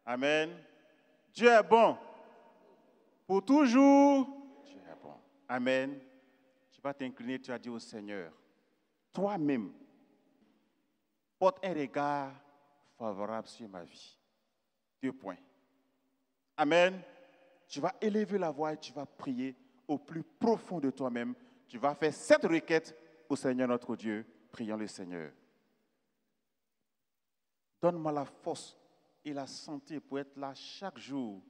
Amen. Dieu est bon. Pour toujours, Dieu est bon. Amen. Tu vas t'incliner, tu vas dire au Seigneur, toi-même, porte un regard favorable sur ma vie. 2 points. Amen. Tu vas élever la voix et tu vas prier au plus profond de toi-même. Tu vas faire 7 requêtes au Seigneur notre Dieu. Prions le Seigneur. Donne-moi la force et la santé pour être là chaque jour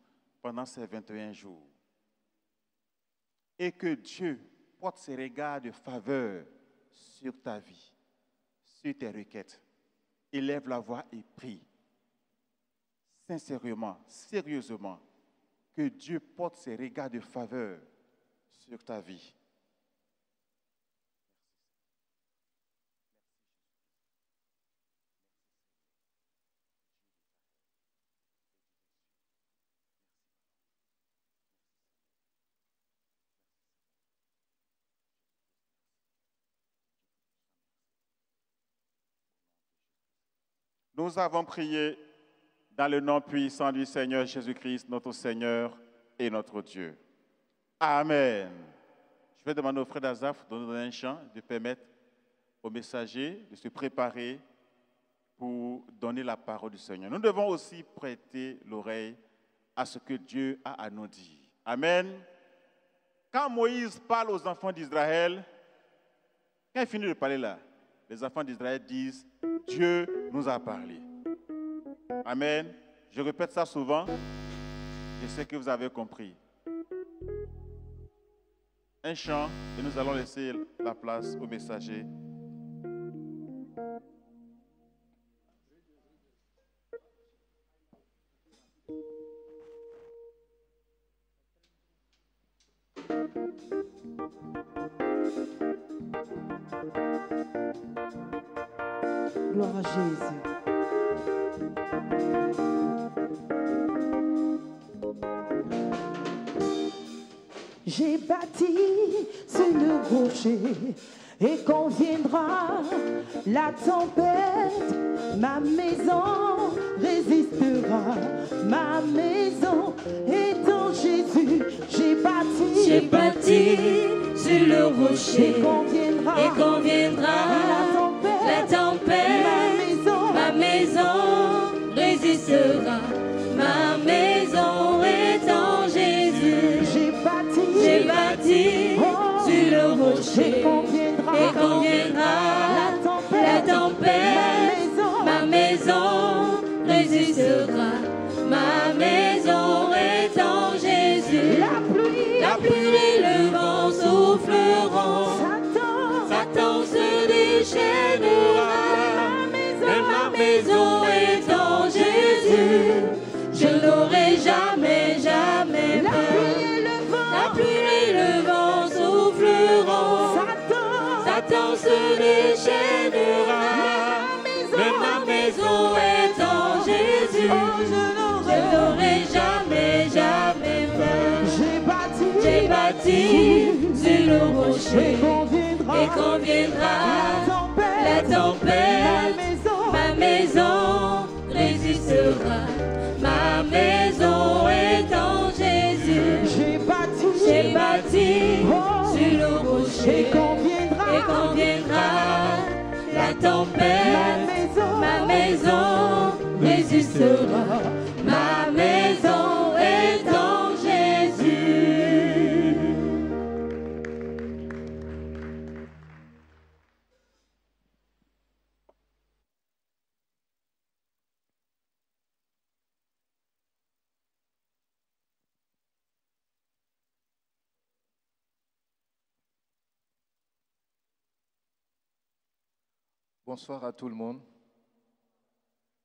pendant ces 21 jours. Et que Dieu porte ses regards de faveur sur ta vie, sur tes requêtes. Élève la voix et prie. Sincèrement, sérieusement, que Dieu porte ses regards de faveur sur ta vie. Nous avons prié dans le nom puissant du Seigneur Jésus-Christ, notre Seigneur et notre Dieu. Amen. Je vais demander au frère d'Azaph de nous donner un chant, de permettre aux messagers de se préparer pour donner la parole du Seigneur. Nous devons aussi prêter l'oreille à ce que Dieu a à nous dire. Amen. Quand Moïse parle aux enfants d'Israël, quand il finit de parler là, les enfants d'Israël disent « Dieu nous a parlé ». Amen. Je répète ça souvent. Je sais que vous avez compris. Un chant et nous allons laisser la place aux messagers. Gloire à Jésus. J'ai bâti sur le rocher et quand viendra la tempête, ma maison résistera. Ma maison est en Jésus. J'ai bâti sur le rocher et quand viendra la tempête, ma maison résistera. Ma maison est en Jésus. J'ai bâti sur le rocher et quand viendra la tempête, ma maison résistera. Ma maison est en Jésus. La pluie et le vent souffleront. Satan se déchaînera. Mais ma maison est en Jésus. Je n'aurai jamais, jamais peur. La pluie et le vent souffleront. Satan se déchaînera. Mais ma maison est en Jésus. Je n'aurai jamais, jamais peur. J'ai bâti sur le rocher. Et quand viendra la tempête, ma maison résistera. Ma maison est en Jésus. J'ai bâti sur le rocher. Et quand viendra la tempête, ma maison résistera. Ma maison est en Jésus. Bonsoir à tout le monde.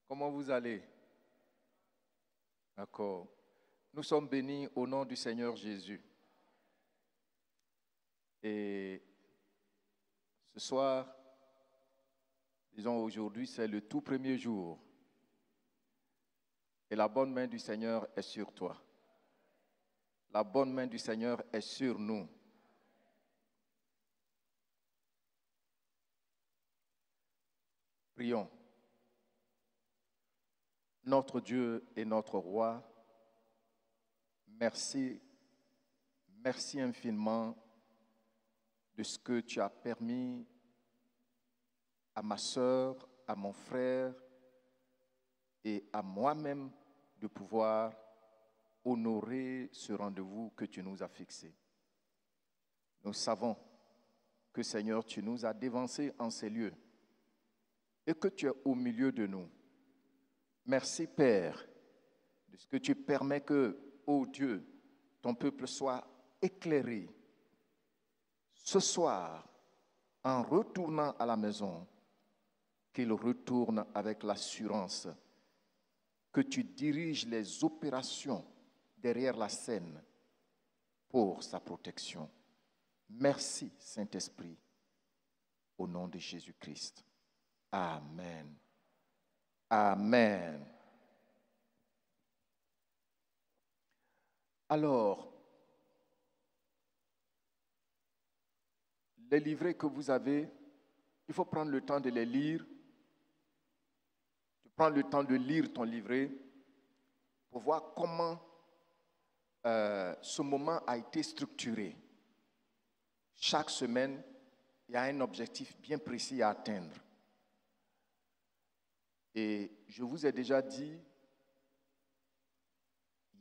Comment vous allez? D'accord. Nous sommes bénis au nom du Seigneur Jésus. Et ce soir, disons aujourd'hui, c'est le tout premier jour. Et la bonne main du Seigneur est sur toi. La bonne main du Seigneur est sur nous. Prions. notre Dieu et notre Roi, merci, merci infiniment de ce que tu as permis à ma sœur, à mon frère et à moi-même de pouvoir honorer ce rendez-vous que tu nous as fixé. Nous savons que, Seigneur, tu nous as dévancés en ces lieux et que tu es au milieu de nous. Merci, Père, de ce que tu permets que, ô Dieu, ton peuple soit éclairé. Ce soir, en retournant à la maison, qu'il retourne avec l'assurance que tu diriges les opérations derrière la scène pour sa protection. Merci, Saint-Esprit, au nom de Jésus-Christ. Amen. Amen. Alors, les livrets que vous avez, il faut prendre le temps de les lire. Tu prends le temps de lire ton livret pour voir comment ce moment a été structuré. Chaque semaine, il y a un objectif bien précis à atteindre. Et je vous ai déjà dit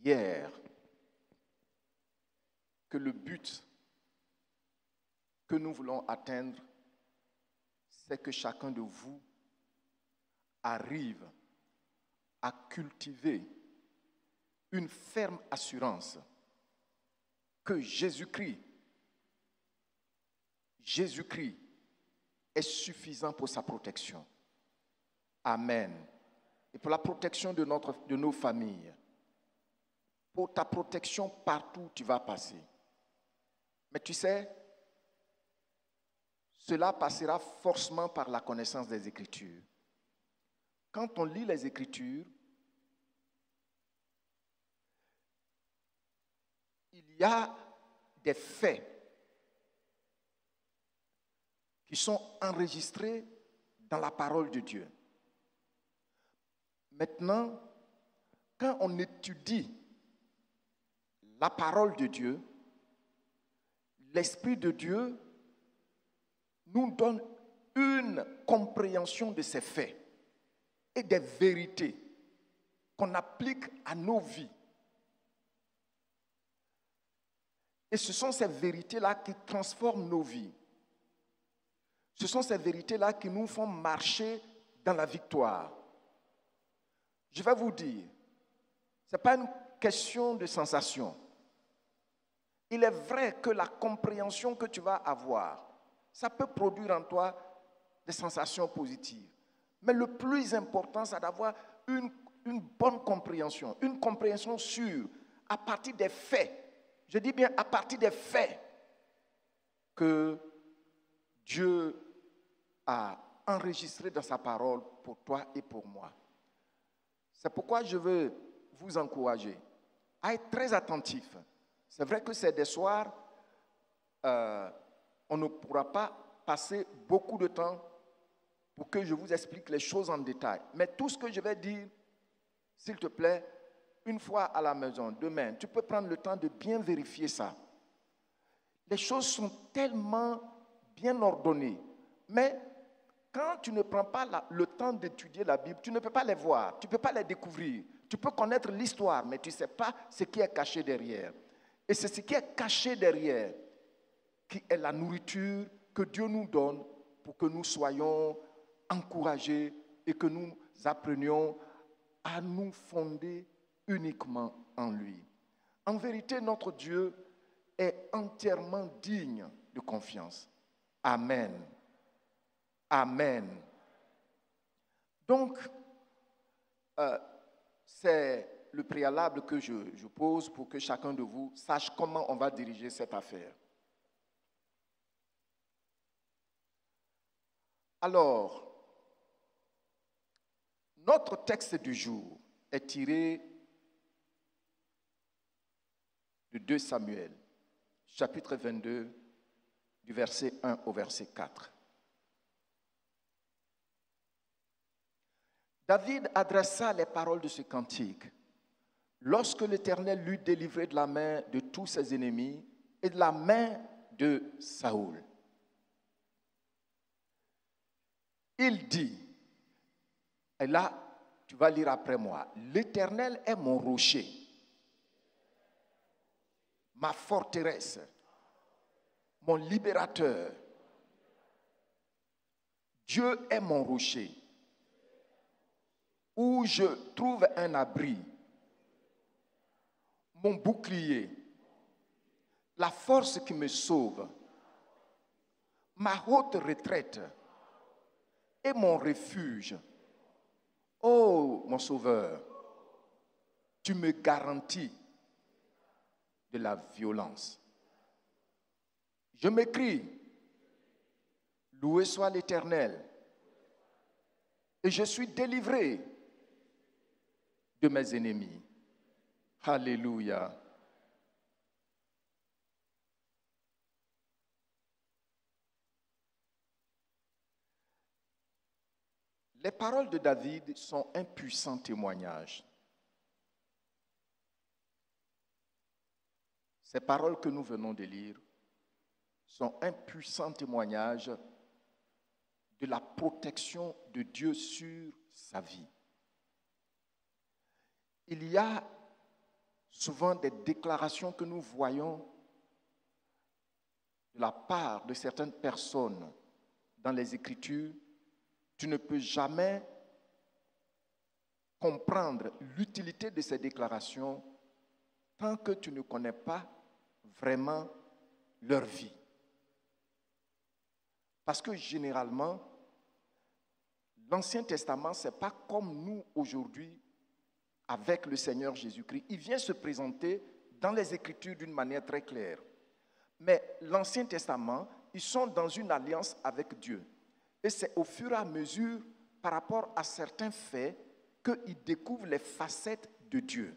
hier que le but que nous voulons atteindre, c'est que chacun de vous arrive à cultiver une ferme assurance que Jésus-Christ est suffisant pour sa protection. Amen. Et pour la protection de nos familles. Pour ta protection partout où tu vas passer. Mais tu sais, cela passera forcément par la connaissance des Écritures. Quand on lit les Écritures, il y a des faits qui sont enregistrés dans la parole de Dieu. Maintenant, quand on étudie la parole de Dieu, l'Esprit de Dieu nous donne une compréhension de ces faits et des vérités qu'on applique à nos vies. Et ce sont ces vérités-là qui transforment nos vies. Ce sont ces vérités-là qui nous font marcher dans la victoire. Je vais vous dire, ce n'est pas une question de sensation. Il est vrai que la compréhension que tu vas avoir, ça peut produire en toi des sensations positives. Mais le plus important, c'est d'avoir une bonne compréhension, une compréhension sûre, à partir des faits. Je dis bien à partir des faits que Dieu a enregistrés dans sa parole pour toi et pour moi. C'est pourquoi je veux vous encourager à être très attentifs. C'est vrai que c'est des soirs, on ne pourra pas passer beaucoup de temps pour que je vous explique les choses en détail. Mais tout ce que je vais dire, s'il te plaît, une fois à la maison, demain, tu peux prendre le temps de bien vérifier ça. Les choses sont tellement bien ordonnées. Mais quand tu ne prends pas le temps d'étudier la Bible, tu ne peux pas les voir, tu ne peux pas les découvrir. Tu peux connaître l'histoire, mais tu ne sais pas ce qui est caché derrière. Et c'est ce qui est caché derrière qui est la nourriture que Dieu nous donne pour que nous soyons encouragés et que nous apprenions à nous fonder uniquement en lui. En vérité, notre Dieu est entièrement digne de confiance. Amen. Amen. Donc, c'est le préalable que je pose pour que chacun de vous sache comment on va diriger cette affaire. Alors, notre texte du jour est tiré de 2 Samuel, chapitre 22, du verset 1 au verset 4. David adressa les paroles de ce cantique lorsque l'Éternel l'eut délivré de la main de tous ses ennemis et de la main de Saoul. Il dit, et là, tu vas lire après moi, l'Éternel est mon rocher, ma forteresse, mon libérateur. Dieu est mon rocher, où je trouve un abri, mon bouclier, la force qui me sauve, ma haute retraite et mon refuge. Oh, mon sauveur, tu me garantis de la violence. Je m'écrie, loué soit l'Éternel, et je suis délivré de mes ennemis. Alléluia. Les paroles de David sont un puissant témoignage. Ces paroles que nous venons de lire sont un puissant témoignage de la protection de Dieu sur sa vie. Il y a souvent des déclarations que nous voyons de la part de certaines personnes dans les Écritures. Tu ne peux jamais comprendre l'utilité de ces déclarations tant que tu ne connais pas vraiment leur vie. Parce que généralement, l'Ancien Testament, ce n'est pas comme nous aujourd'hui avec le Seigneur Jésus-Christ. Il vient se présenter dans les Écritures d'une manière très claire. Mais l'Ancien Testament, ils sont dans une alliance avec Dieu. Et c'est au fur et à mesure, par rapport à certains faits, qu'ils découvrent les facettes de Dieu.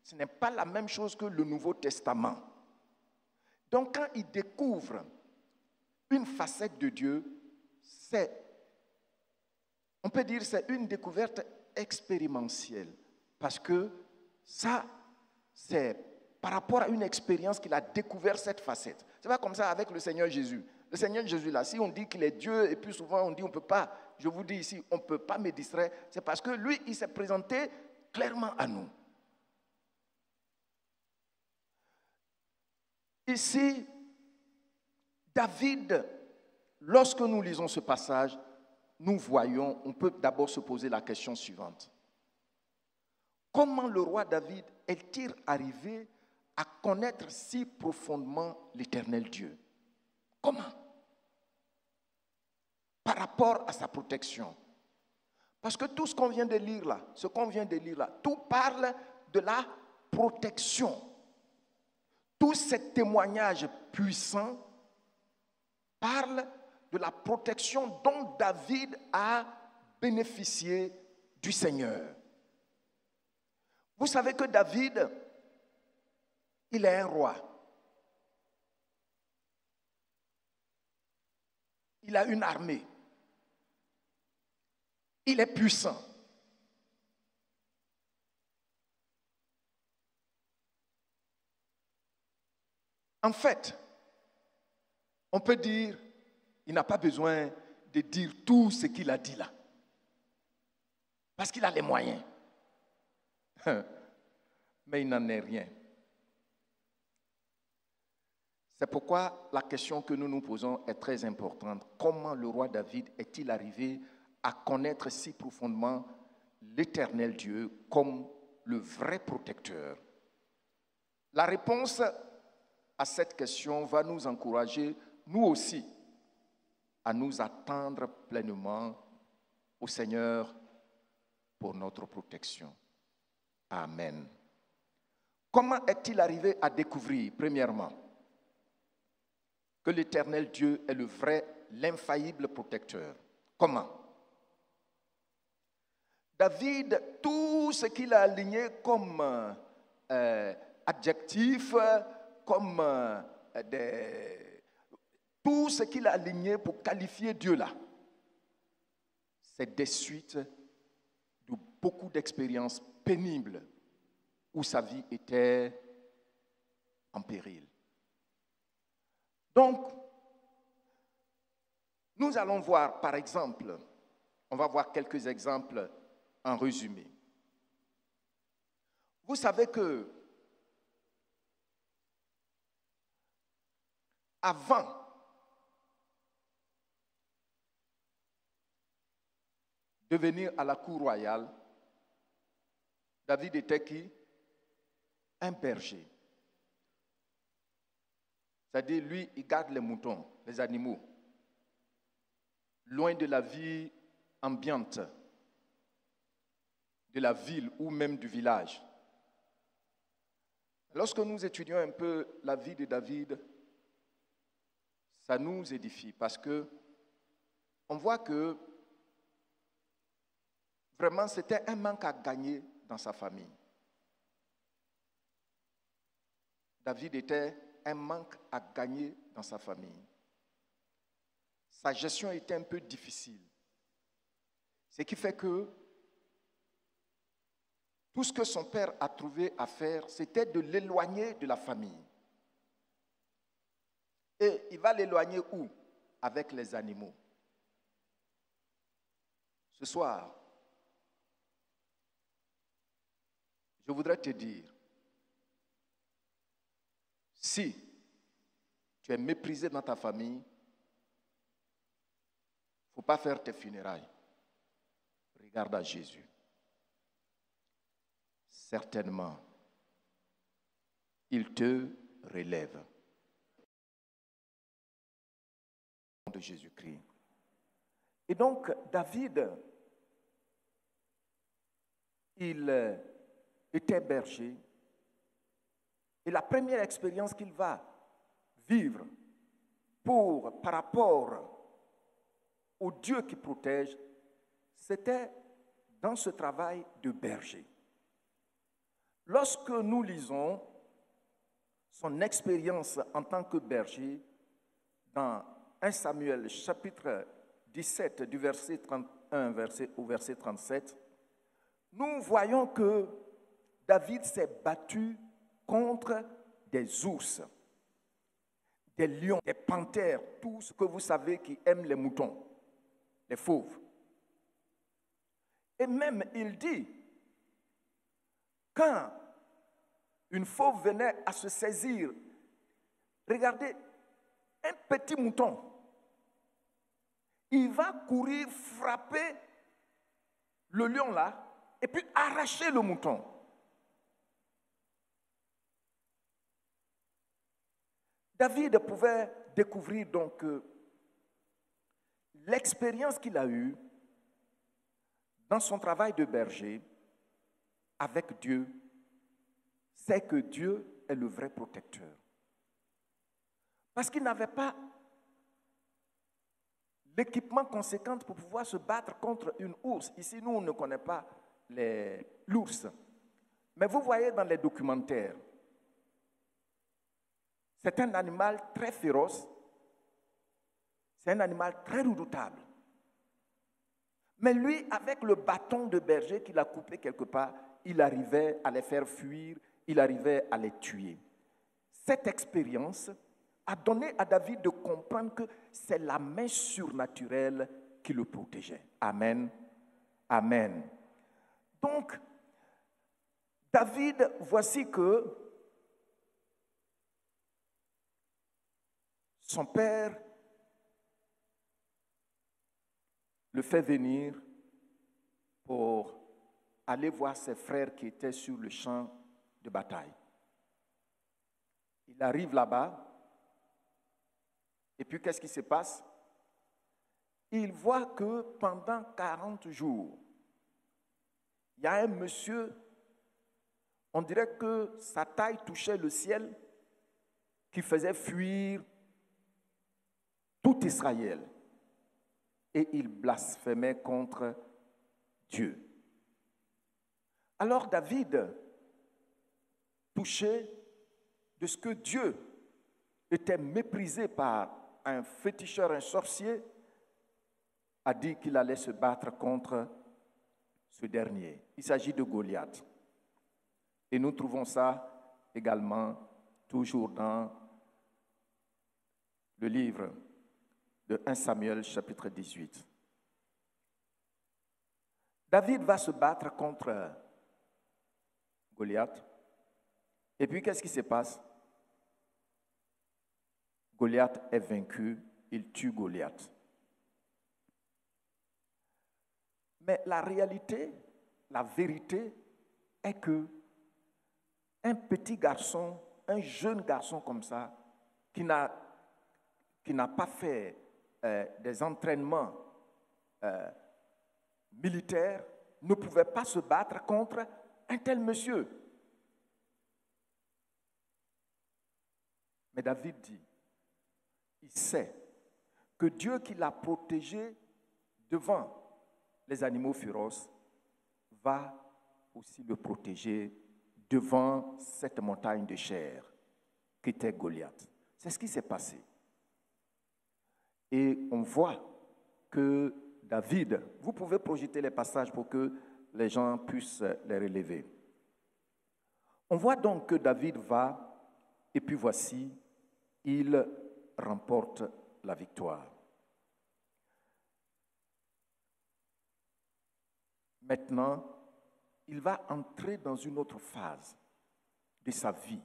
Ce n'est pas la même chose que le Nouveau Testament. Donc quand ils découvrent une facette de Dieu, on peut dire c'est une découverte expérientielle. Parce que ça, c'est par rapport à une expérience qu'il a découvert cette facette. C'est pas comme ça avec le Seigneur Jésus. Le Seigneur Jésus, là, si on dit qu'il est Dieu, et puis souvent on dit on ne peut pas, je vous dis ici, on ne peut pas me distraire, c'est parce que lui, il s'est présenté clairement à nous. Ici, David, lorsque nous lisons ce passage, nous voyons, on peut d'abord se poser la question suivante. Comment le roi David est-il arrivé à connaître si profondément l'Éternel Dieu? Comment? Par rapport à sa protection. Parce que tout ce qu'on vient de lire là, tout parle de la protection. Tous ces témoignages puissants parlent de la protection dont David a bénéficié du Seigneur. Vous savez que David, il est un roi. Il a une armée. Il est puissant. En fait, on peut dire, il n'a pas besoin de dire tout ce qu'il a dit là. Parce qu'il a les moyens. Mais il n'en est rien. C'est pourquoi la question que nous nous posons est très importante. Comment le roi David est-il arrivé à connaître si profondément l'Éternel Dieu comme le vrai protecteur? La réponse à cette question va nous encourager, nous aussi, à nous attendre pleinement au Seigneur pour notre protection. Amen. Comment est-il arrivé à découvrir, premièrement, que l'Éternel Dieu est le vrai, l'infaillible protecteur? Comment? David, tout ce qu'il a aligné comme adjectif, comme tout ce qu'il a aligné pour qualifier Dieu là, c'est des suites du beaucoup d'expériences pénibles où sa vie était en péril. Donc, nous allons voir, par exemple, on va voir quelques exemples en résumé. Vous savez que avant de venir à la cour royale, David était qui? Un berger. C'est-à-dire, lui, il garde les moutons, les animaux, loin de la vie ambiante, de la ville ou même du village. Lorsque nous étudions un peu la vie de David, ça nous édifie parce que on voit que vraiment c'était un manque à gagner dans sa famille. David était un manque à gagner dans sa famille. Sa gestion était un peu difficile. Ce qui fait que tout ce que son père a trouvé à faire, c'était de l'éloigner de la famille. Et il va l'éloigner où? Avec les animaux. Ce soir, je voudrais te dire, si tu es méprisé dans ta famille, il ne faut pas faire tes funérailles. Regarde à Jésus. Certainement, il te relève. De Jésus-Christ. Et donc, David, il était berger. Et la première expérience qu'il va vivre par rapport au Dieu qui protège, c'était dans ce travail de berger. Lorsque nous lisons son expérience en tant que berger dans 1 Samuel chapitre 17 du verset 31 au verset 37, nous voyons que David s'est battu contre des ours, des lions, des panthères, tout ce que vous savez qui aiment les moutons, les fauves. Et même il dit, quand une fauve venait à se saisir, regardez, un petit mouton, il va courir, frapper le lion là, et puis arracher le mouton. David pouvait découvrir donc l'expérience qu'il a eue dans son travail de berger avec Dieu, c'est que Dieu est le vrai protecteur. Parce qu'il n'avait pas l'équipement conséquent pour pouvoir se battre contre une ours. Ici, nous, on ne connaît pas l'ours. Mais vous voyez dans les documentaires, c'est un animal très féroce, c'est un animal très redoutable. Mais lui, avec le bâton de berger qu'il a coupé quelque part, il arrivait à les faire fuir, il arrivait à les tuer. Cette expérience a donné à David de comprendre que c'est la main surnaturelle qui le protégeait. Amen. Amen. Donc, David, voici que son père le fait venir pour aller voir ses frères qui étaient sur le champ de bataille. Il arrive là-bas, et puis qu'est-ce qui se passe? Il voit que pendant 40 jours, il y a un monsieur, on dirait que sa taille touchait le ciel, qui faisait fuir tout Israël. Et il blasphémait contre Dieu. Alors David, touché de ce que Dieu était méprisé par un féticheur, un sorcier, a dit qu'il allait se battre contre ce dernier. Il s'agit de Goliath. Et nous trouvons ça également toujours dans le livre de 1 Samuel chapitre 18. David va se battre contre Goliath. Et puis qu'est-ce qui se passe? Goliath est vaincu, il tue Goliath. Mais la réalité, la vérité est que un petit garçon, un jeune garçon comme ça, qui n'a pas fait des entraînements militaires, ne pouvait pas se battre contre un tel monsieur. Mais David dit, il sait que Dieu qui l'a protégé devant les animaux féroces va aussi le protéger devant cette montagne de chair qui était Goliath. C'est ce qui s'est passé. Et on voit que David, vous pouvez projeter les passages pour que les gens puissent les relever. On voit donc que David va, et puis voici, il remporte la victoire. Maintenant, il va entrer dans une autre phase de sa vie.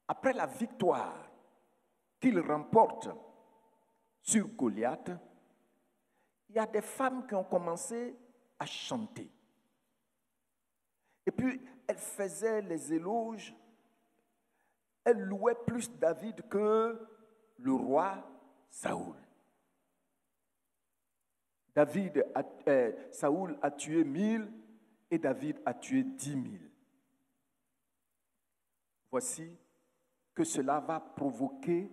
Après la victoire qu'il remporte sur Goliath, il y a des femmes qui ont commencé à chanter. Et puis, elles faisaient les éloges. Elles louaient plus David que le roi Saoul. Saoul a tué 1000 et David a tué 10 000. Voici que cela va provoquer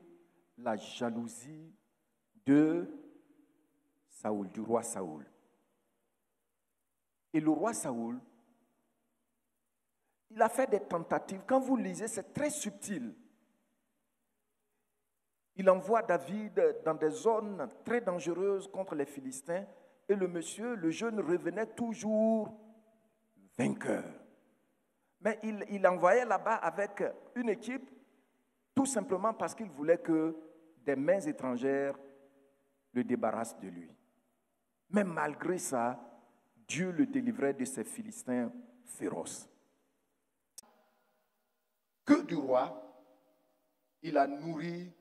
la jalousie de Saoul, du roi Saoul. Et le roi Saoul, il a fait des tentatives. Quand vous lisez, c'est très subtil. Il envoie David dans des zones très dangereuses contre les Philistins et le jeune revenait toujours vainqueur. Mais il envoyait là-bas avec une équipe tout simplement parce qu'il voulait que des mains étrangères le débarrassent de lui. Mais malgré ça, Dieu le délivrait de ces Philistins féroces. Que du roi, il a nourri,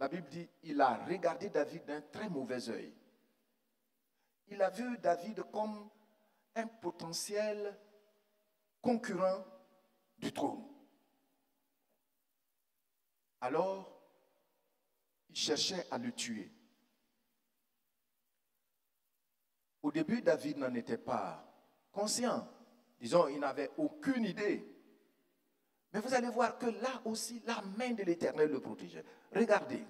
la Bible dit, il a regardé David d'un très mauvais œil. Il a vu David comme un potentiel concurrent du trône. Alors, il cherchait à le tuer. Au début, David n'en était pas conscient. Disons, il n'avait aucune idée. Mais vous allez voir que là aussi, la main de l'Éternel le protégeait. Regardez.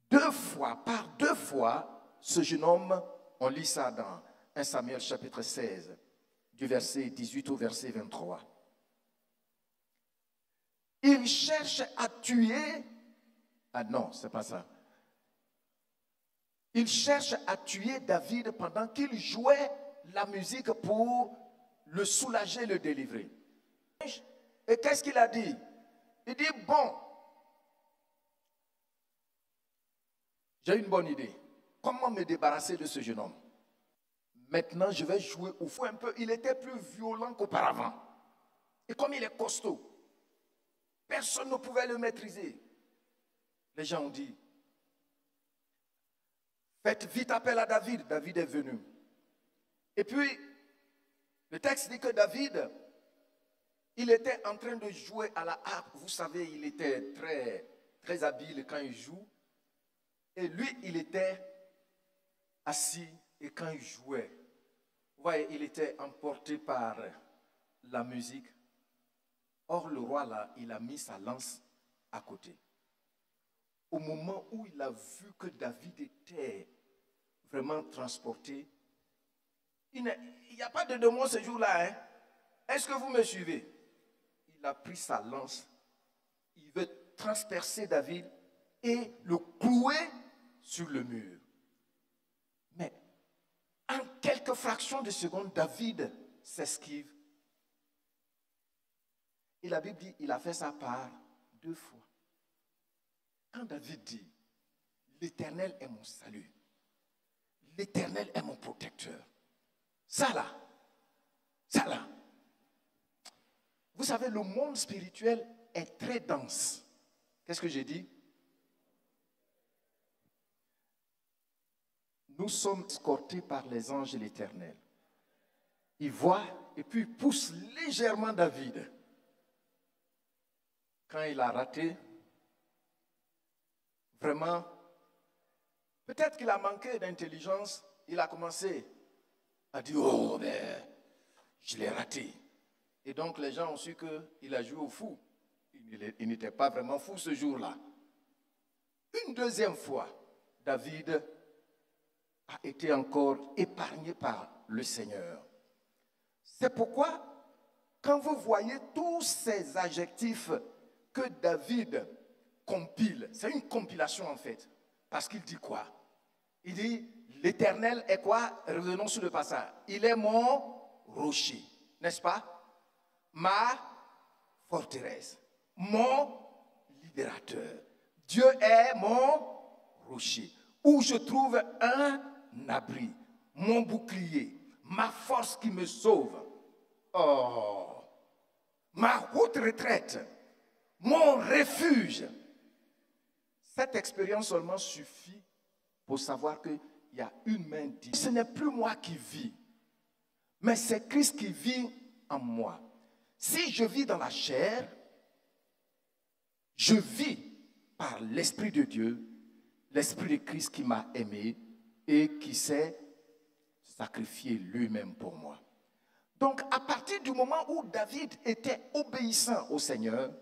Par deux fois, ce jeune homme, on lit ça dans 1 Samuel chapitre 16, du verset 18 au verset 23. Il cherche à tuer. Ah non, c'est pas ça. Il cherche à tuer David pendant qu'il jouait la musique pour le soulager, le délivrer. Et qu'est-ce qu'il a dit? Il dit, bon, j'ai une bonne idée. Comment me débarrasser de ce jeune homme? Maintenant, je vais jouer au fou un peu. Il était plus violent qu'auparavant. Et comme il est costaud, personne ne pouvait le maîtriser. Les gens ont dit, faites vite appel à David. David est venu. Et puis, le texte dit que David, il était en train de jouer à la harpe. Vous savez, il était très, très habile quand il joue. Et lui, il était assis et quand il jouait, vous voyez, il était emporté par la musique. Or, le roi, là, il a mis sa lance à côté. Au moment où il a vu que David était vraiment transporté, il n'y a pas de démon ce jour-là. Hein? Est-ce que vous me suivez? Il a pris sa lance. Il veut transpercer David et le clouer sur le mur. Mais en quelques quelques fractions de secondes, David s'esquive. Et la Bible dit, il a fait ça par 2 fois. Quand David dit, l'Éternel est mon salut, l'Éternel est mon protecteur, ça là, vous savez, le monde spirituel est très dense. Qu'est-ce que j'ai dit? Nous sommes escortés par les anges de l'Éternel. Ils voient et puis ils poussent légèrement David. Quand il a raté, vraiment, peut-être qu'il a manqué d'intelligence, il a commencé à dire, oh, ben, je l'ai raté. Et donc les gens ont su qu'il a joué au fou. Il n'était pas vraiment fou ce jour-là. Une deuxième fois, David a été encore épargné par le Seigneur. C'est pourquoi, quand vous voyez tous ces adjectifs que David compile, c'est une compilation en fait, parce qu'il dit quoi? Il dit, l'Éternel est quoi? Revenons sur le passage. Il est mon rocher, n'est-ce pas? Ma forteresse, mon libérateur. Dieu est mon rocher, où je trouve un abri, mon bouclier, ma force qui me sauve. Oh, ma haute retraite, mon refuge. Cette expérience seulement suffit pour savoir qu'il y a une main divine. Ce n'est plus moi qui vis, mais c'est Christ qui vit en moi. Si je vis dans la chair, je vis par l'Esprit de Dieu, l'Esprit de Christ qui m'a aimé et qui s'est sacrifié lui-même pour moi. Donc, à partir du moment où David était obéissant au Seigneur,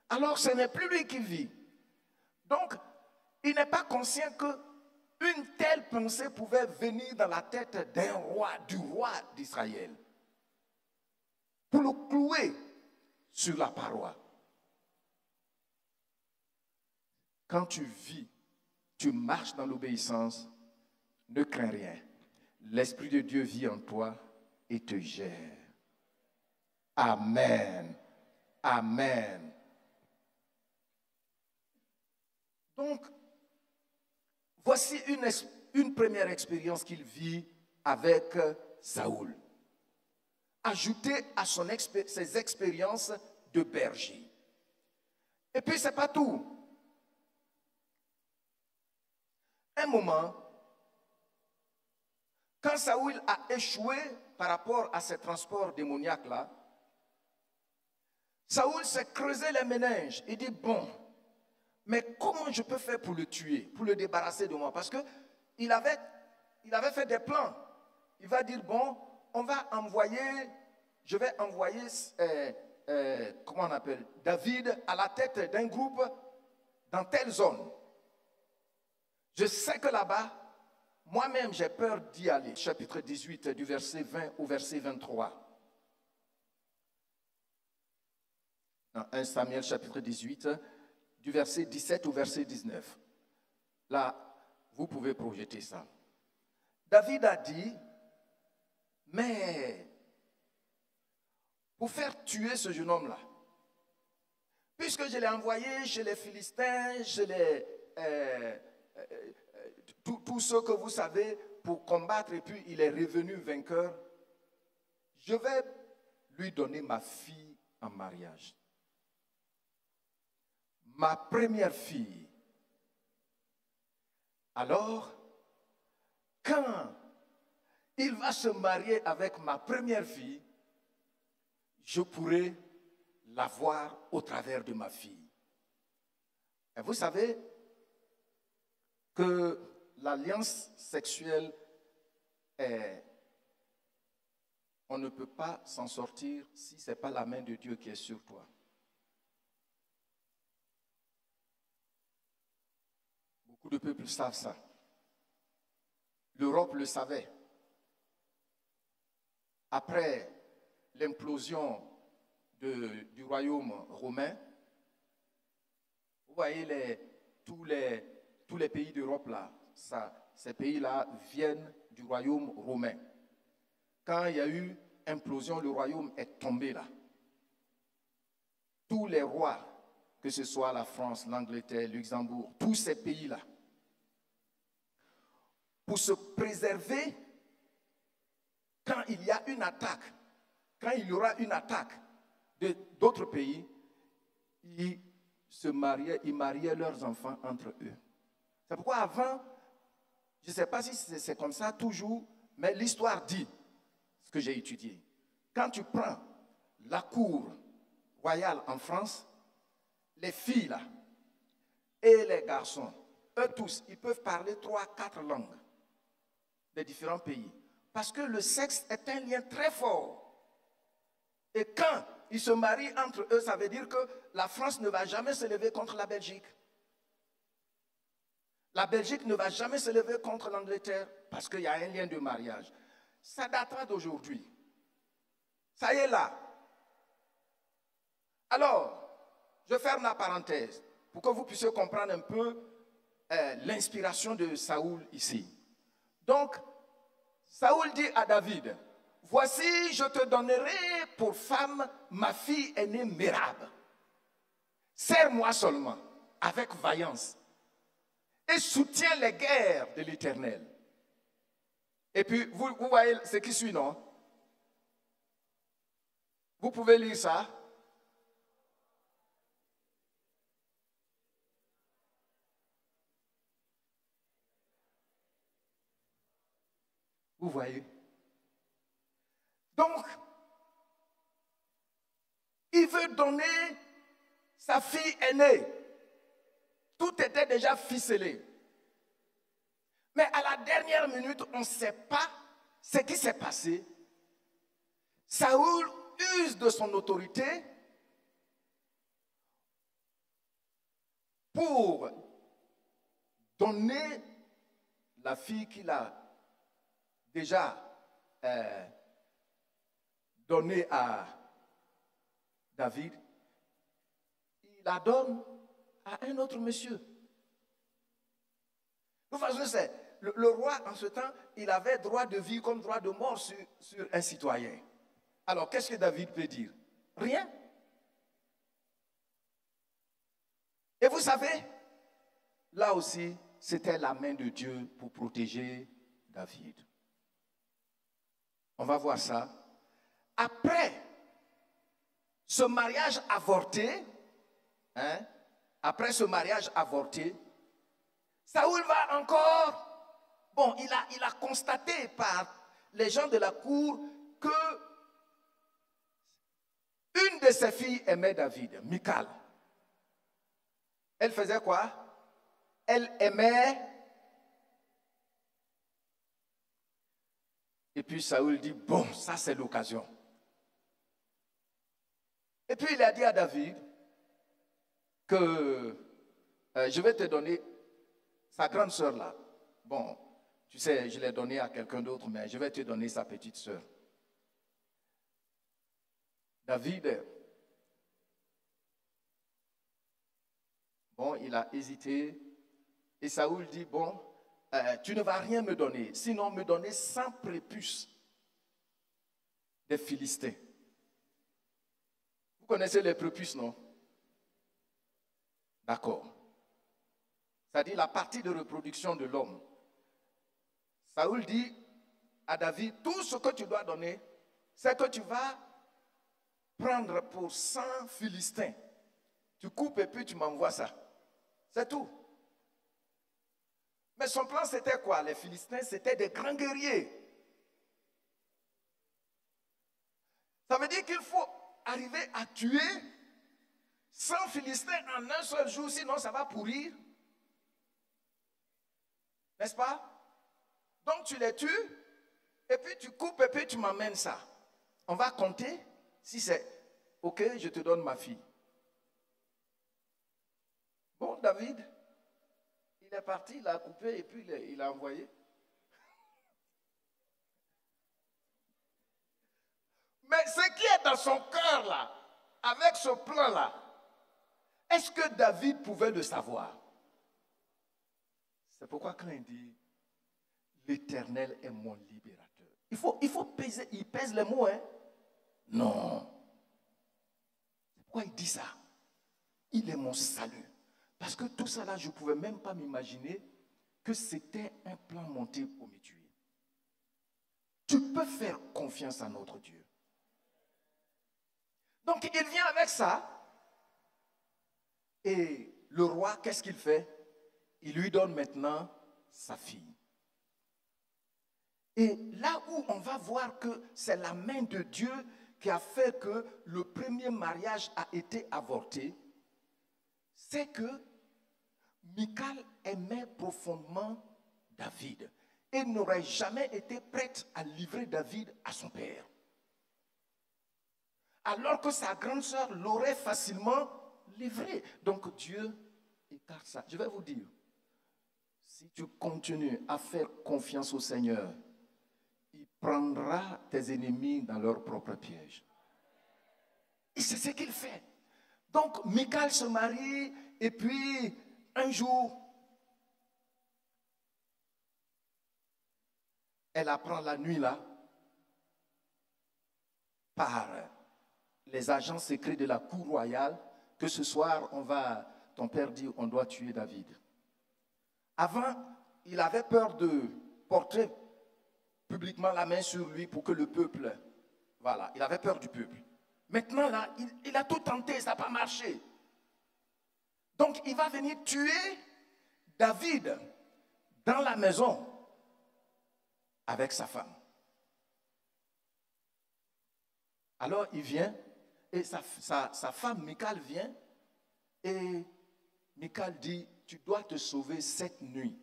alors ce n'est plus lui qui vit. Donc, il n'est pas conscient qu'une telle pensée pouvait venir dans la tête d'un roi, du roi d'Israël, pour le clouer sur la paroi. Quand tu vis, tu marches dans l'obéissance, ne crains rien. L'Esprit de Dieu vit en toi et te gère. Amen. Amen. Donc, voici une première expérience qu'il vit avec Saoul. Ajouté à ses expériences de berger. Et puis, ce n'est pas tout. Un moment, quand Saoul a échoué par rapport à ces transports démoniaques-là, Saoul s'est creusé les méninges et dit, bon, mais comment je peux faire pour le tuer, pour le débarrasser de moi? Parce qu'il avait fait des plans. Il va dire, bon, je vais envoyer, comment on appelle, David à la tête d'un groupe dans telle zone. Je sais que là-bas, moi-même j'ai peur d'y aller. Chapitre 18 du verset 20 au verset 23. Dans 1 Samuel chapitre 18, du verset 17 au verset 19. Là, vous pouvez projeter ça. David a dit, mais pour faire tuer ce jeune homme-là, puisque je l'ai envoyé chez les Philistins, chez tous ceux que vous savez, pour combattre, et puis il est revenu vainqueur, je vais lui donner ma fille en mariage. Ma première fille. Alors, quand il va se marier avec ma première fille, je pourrai la voir au travers de ma fille. Et vous savez que l'alliance sexuelle on ne peut pas s'en sortir si ce n'est pas la main de Dieu qui est sur toi. Beaucoup de peuples savent ça. L'Europe le savait. Après l'implosion du royaume romain, vous voyez tous les pays d'Europe là, ces pays-là viennent du royaume romain. quand il y a eu implosion, le royaume est tombé là. Tous les rois, que ce soit la France, l'Angleterre, Luxembourg, tous ces pays-là, pour se préserver quand il y a une attaque, quand il y aura une attaque d'autres pays, ils mariaient leurs enfants entre eux. C'est pourquoi avant, je ne sais pas si c'est comme ça toujours, mais l'histoire dit, ce que j'ai étudié, quand tu prends la cour royale en France, les filles là, et les garçons, eux tous, ils peuvent parler 3-4 langues des différents pays. Parce que le sexe est un lien très fort. Et quand ils se marient entre eux, ça veut dire que la France ne va jamais se lever contre la Belgique. La Belgique ne va jamais se lever contre l'Angleterre parce qu'il y a un lien de mariage. Ça datera d'aujourd'hui. Ça y est là. Alors, je ferme la parenthèse pour que vous puissiez comprendre un peu l'inspiration de Saoul ici. Donc, Saoul dit à David, « Voici, je te donnerai pour femme ma fille aînée Mérab. Serre-moi seulement avec vaillance et soutiens les guerres de l'Éternel. » Et puis, vous voyez ce qui suit, non? Vous pouvez lire ça? Vous voyez? Donc, il veut donner sa fille aînée. Tout était déjà ficelé. Mais à la dernière minute, on ne sait pas ce qui s'est passé. Saoul use de son autorité pour donner la fille qu'il a déjà donnée à David. Il la donne à un autre monsieur. De toute façon, le roi, en ce temps, il avait droit de vie comme droit de mort sur un citoyen. Alors, qu'est-ce que David peut dire? Rien. Et vous savez, là aussi, c'était la main de Dieu pour protéger David. On va voir ça. Après ce mariage avorté, après ce mariage avorté, Saoul va encore, bon, il a constaté par les gens de la cour que une de ses filles aimait David, Michal. Elle faisait quoi? Elle aimait. Et puis Saoul dit, bon, ça c'est l'occasion. Et puis il a dit à David que je vais te donner sa grande sœur là. Bon, tu sais, je l'ai donnée à quelqu'un d'autre, mais je vais te donner sa petite sœur. David, bon, il a hésité. Et Saoul dit, bon, tu ne vas rien me donner, sinon me donner 100 prépuces des Philistins. Vous connaissez les prépuces, non? D'accord. C'est-à-dire la partie de reproduction de l'homme. Saoul dit à David, tout ce que tu dois donner, c'est que tu vas prendre pour 100 Philistins. Tu coupes et puis tu m'envoies ça. C'est tout. Mais son plan, c'était quoi? Les Philistins, c'était des grands guerriers. Ça veut dire qu'il faut arriver à tuer 100 Philistins en un seul jour, sinon ça va pourrir. N'est-ce pas? Donc tu les tues, et puis tu coupes, et puis tu m'amènes ça. On va compter si c'est OK, je te donne ma fille. Bon, David, il est parti, il a coupé, et puis il a envoyé. Mais ce qui est dans son cœur là, avec ce plan là, est-ce que David pouvait le savoir? C'est pourquoi quand il dit, l'Éternel est mon libérateur. Il faut peser, il pèse les mots, hein? Non. Pourquoi il dit ça? Il est mon salut. Parce que tout ça là, je ne pouvais même pas m'imaginer que c'était un plan monté pour me tuer. Tu peux faire confiance à notre Dieu. Donc il vient avec ça. Et le roi, qu'est-ce qu'il fait? Il lui donne maintenant sa fille. Et là où on va voir que c'est la main de Dieu qui a fait que le premier mariage a été avorté, c'est que Michal aimait profondément David et n'aurait jamais été prête à livrer David à son père. Alors que sa grande sœur l'aurait facilement livré. Donc Dieu écarte ça. Je vais vous dire, si tu continues à faire confiance au Seigneur, il prendra tes ennemis dans leur propre piège. Et c'est ce qu'il fait. Donc Michal se marie et puis un jour, elle apprend la nuit là par les agents secrets de la cour royale que ce soir, ton père dit, on doit tuer David. Avant, il avait peur de porter publiquement la main sur lui pour que le peuple, voilà, il avait peur du peuple. Maintenant, là, il a tout tenté, ça n'a pas marché. Donc, il va venir tuer David dans la maison avec sa femme. Alors, il vient et sa femme, Michal, vient et Michal dit, tu dois te sauver cette nuit.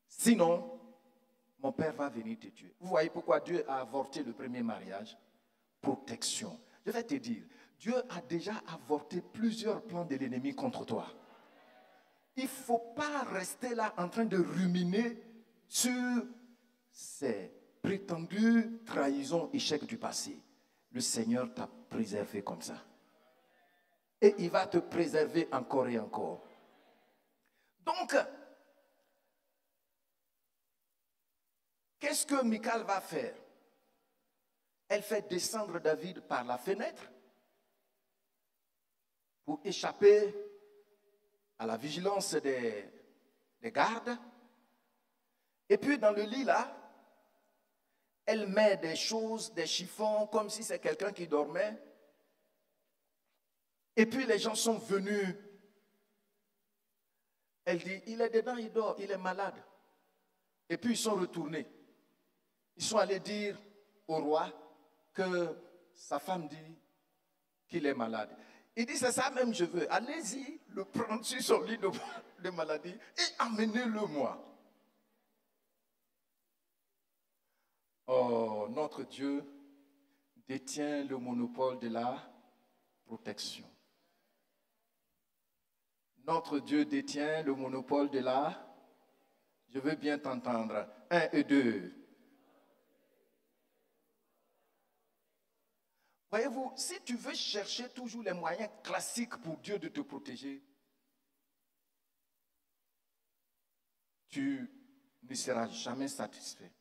Sinon, mon père va venir te tuer. Vous voyez pourquoi Dieu a avorté le premier mariage? Protection. Je vais te dire, Dieu a déjà avorté plusieurs plans de l'ennemi contre toi. Il ne faut pas rester là en train de ruminer sur ces prétendues trahisons, échecs du passé. Le Seigneur t'a préservé comme ça. Et il va te préserver encore et encore. Donc, qu'est-ce que Michal va faire? Elle fait descendre David par la fenêtre pour échapper à la vigilance des gardes. Et puis dans le lit là, elle met des choses, des chiffons, comme si c'est quelqu'un qui dormait. Et puis les gens sont venus. Elle dit, il est dedans, il dort, il est malade. Et puis ils sont retournés. Ils sont allés dire au roi que sa femme dit qu'il est malade. Il dit, c'est ça même je veux. Allez-y, le prendre sur son lit de maladie et amenez-le moi. Oh, notre Dieu détient le monopole de la protection. Notre Dieu détient le monopole de la... Je veux bien t'entendre. 1 et 2. Voyez-vous, si tu veux chercher toujours les moyens classiques pour Dieu de te protéger, tu ne seras jamais satisfait,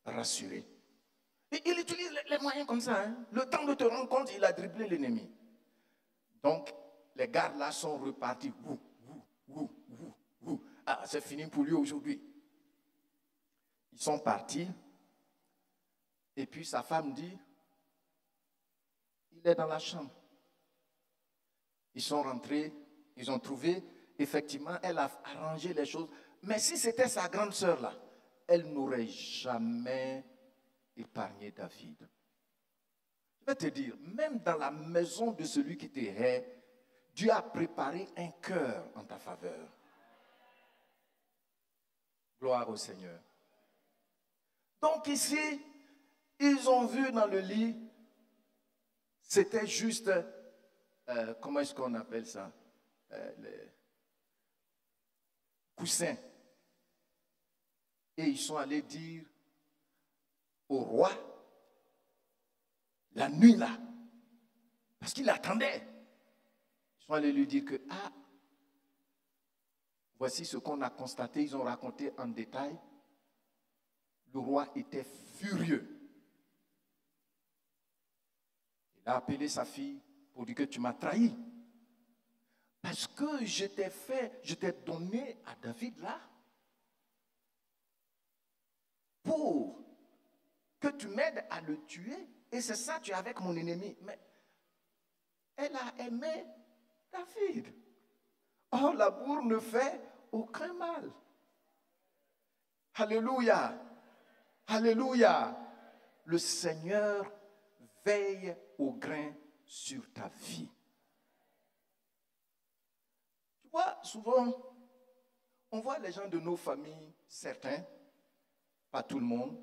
rassuré. Et il utilise les moyens comme ça. Hein. Le temps de te rendre compte, il a dribblé l'ennemi. Donc, les gardes là sont repartis. Ah, c'est fini pour lui aujourd'hui. Ils sont partis. Et puis sa femme dit, il est dans la chambre. Ils sont rentrés, ils ont trouvé, effectivement, elle a arrangé les choses. Mais si c'était sa grande sœur là, elle n'aurait jamais épargné David. Je vais te dire, même dans la maison de celui qui te hait, Dieu a préparé un cœur en ta faveur. Gloire au Seigneur. Donc ici, ils ont vu dans le lit, c'était juste, comment est-ce qu'on appelle ça? Les coussins. Et ils sont allés dire au roi, la nuit là, parce qu'il attendait. Ils sont allés lui dire que, ah, voici ce qu'on a constaté. Ils ont raconté en détail. Le roi était furieux. Il a appelé sa fille pour dire que tu m'as trahi. Parce que je t'ai donné à David là, pour que tu m'aides à le tuer. Et c'est ça, tu es avec mon ennemi. Mais elle a aimé David. Or, l'amour ne fait aucun mal. Alléluia. Alléluia. Le Seigneur veille au grain sur ta vie. Tu vois, souvent, on voit les gens de nos familles, certains, pas tout le monde,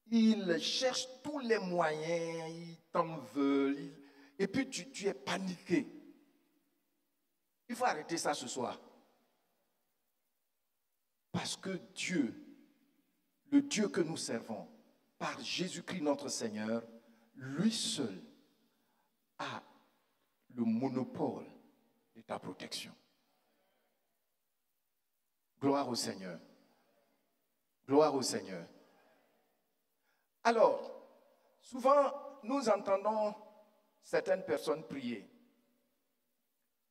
ils cherchent tous les moyens, ils t'en veulent, et puis tu es paniqué. Il faut arrêter ça ce soir. Parce que Dieu, le Dieu que nous servons, par Jésus-Christ notre Seigneur, lui seul a le monopole de ta protection. Gloire au Seigneur. Gloire au Seigneur. Alors, souvent, nous entendons certaines personnes prier.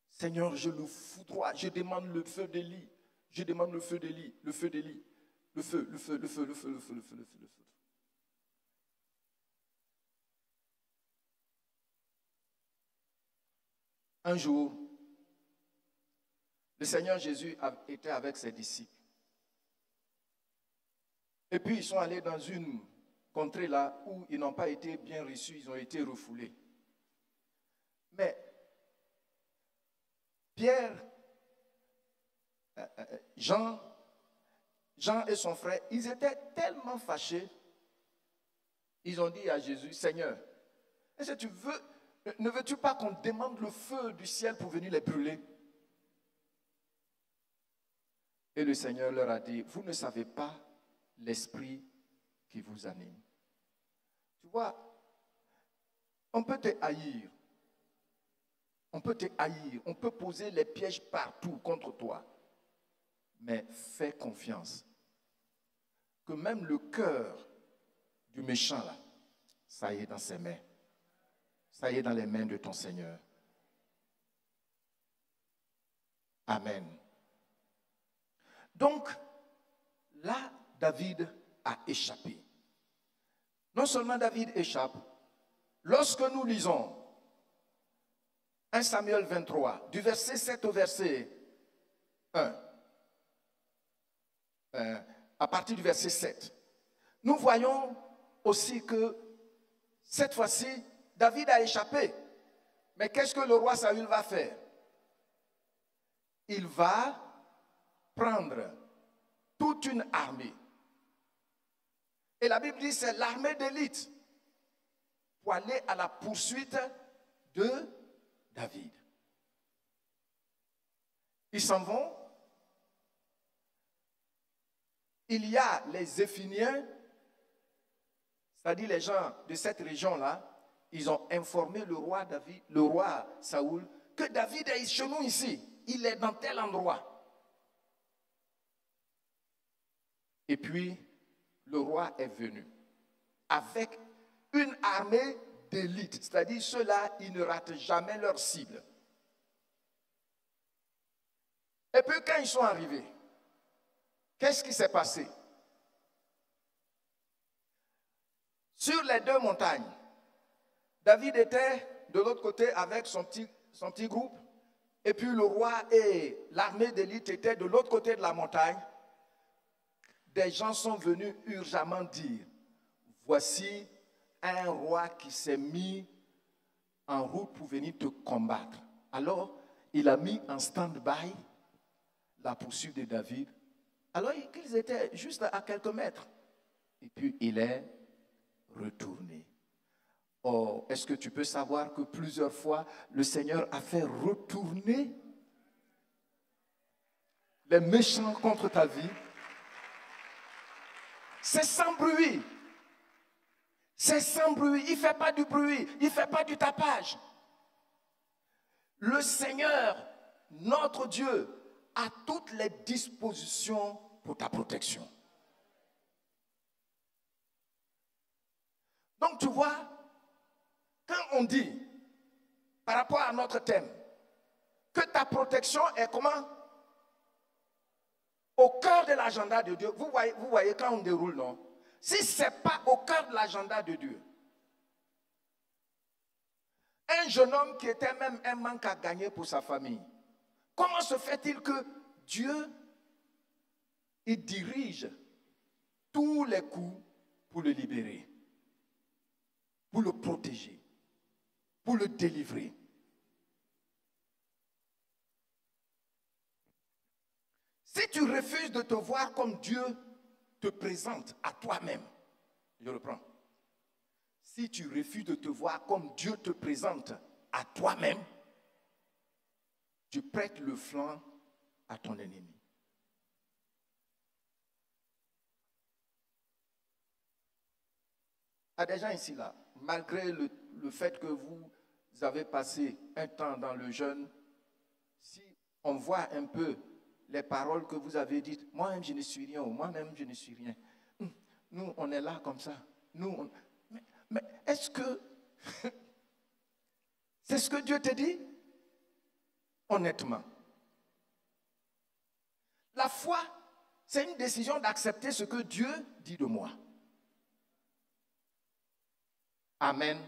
Seigneur, je le foudroie, je demande le feu d'Élie. Je demande le feu d'Élie, le feu d'Élie, le feu, le feu, le feu, le feu, le feu, le feu, le feu, le feu. Un jour, le Seigneur Jésus était avec ses disciples. Et puis ils sont allés dans une contrée là où ils n'ont pas été bien reçus, ils ont été refoulés. Mais Pierre, Jean et son frère, ils étaient tellement fâchés, ils ont dit à Jésus, Seigneur, est-ce que tu veux, ne veux-tu pas qu'on demande le feu du ciel pour venir les brûler? Et le Seigneur leur a dit, vous ne savez pas l'esprit qui vous anime. Tu vois, on peut te haïr. On peut te haïr. On peut poser les pièges partout contre toi. Mais fais confiance que même le cœur du méchant, là, ça y est dans ses mains. Ça y est dans les mains de ton Seigneur. Amen. Donc, là, David a échappé. Non seulement David échappe, lorsque nous lisons 1 Samuel 23, du verset 7 au verset 1, à partir du verset 7, nous voyons aussi que cette fois-ci, David a échappé. Mais qu'est-ce que le roi Saül va faire? Il va prendre toute une armée. Et la Bible dit que c'est l'armée d'élite pour aller à la poursuite de David. Ils s'en vont. Il y a les Zéphiniens, c'est-à-dire les gens de cette région-là, ils ont informé le roi David, le roi Saoul, que David est chez nous ici. Il est dans tel endroit. Et puis, le roi est venu avec une armée d'élite. C'est-à-dire, ceux-là, ils ne ratent jamais leur cible. Et puis, quand ils sont arrivés, qu'est-ce qui s'est passé? Sur les deux montagnes, David était de l'autre côté avec son petit groupe. Et puis le roi et l'armée d'élite étaient de l'autre côté de la montagne. Des gens sont venus urgemment dire, voici un roi qui s'est mis en route pour venir te combattre. Alors, il a mis en stand-by la poursuite de David. Alors qu'ils étaient juste à quelques mètres. Et puis il est retourné. Oh, est-ce que tu peux savoir que plusieurs fois, le Seigneur a fait retourner les méchants contre ta vie? C'est sans bruit. C'est sans bruit. Il ne fait pas du bruit. Il ne fait pas du tapage. Le Seigneur, notre Dieu, a toutes les dispositions pour ta protection. Donc tu vois, quand on dit, par rapport à notre thème, que ta protection est comment? Au cœur de l'agenda de Dieu. Vous voyez quand on déroule, non? Si ce n'est pas au cœur de l'agenda de Dieu, un jeune homme qui était même un manque à gagner pour sa famille, comment se fait-il que Dieu, il dirige tous les coups pour le libérer, pour le protéger, pour le délivrer? Si tu refuses de te voir comme Dieu te présente à toi-même, je reprends. Si tu refuses de te voir comme Dieu te présente à toi-même, tu prêtes le flanc à ton ennemi. Il y a des gens ici là, malgré le fait que vous avez passé un temps dans le jeûne, si on voit un peu les paroles que vous avez dites, moi-même je ne suis rien, ou moi-même je ne suis rien. Nous, on est là comme ça. Mais est-ce que c'est ce que Dieu te dit? Honnêtement. La foi, c'est une décision d'accepter ce que Dieu dit de moi. Amen.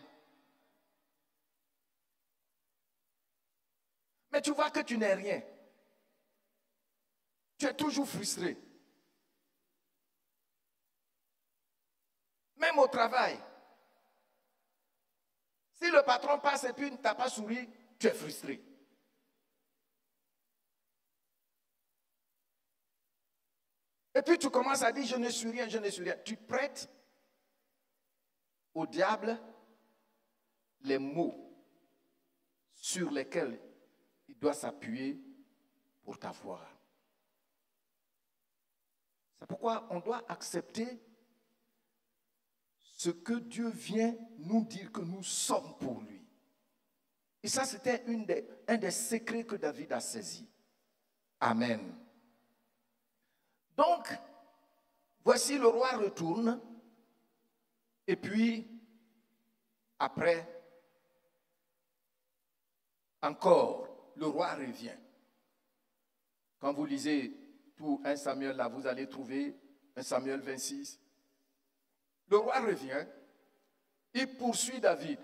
Mais tu vois que tu n'es rien. Tu es toujours frustré. Même au travail. Si le patron passe et puis ne t'a pas souri, tu es frustré. Et puis tu commences à dire, je ne suis rien, je ne suis rien. Tu prêtes au diable les mots sur lesquels il doit s'appuyer pour t'avoir. C'est pourquoi on doit accepter ce que Dieu vient nous dire que nous sommes pour lui. Et ça, c'était un des secrets que David a saisi. Amen. Donc, voici le roi retourne. Et puis, après, encore, le roi revient. Quand vous lisez tout 1 Samuel, là, vous allez trouver 1 Samuel 26. Le roi revient, il poursuit David.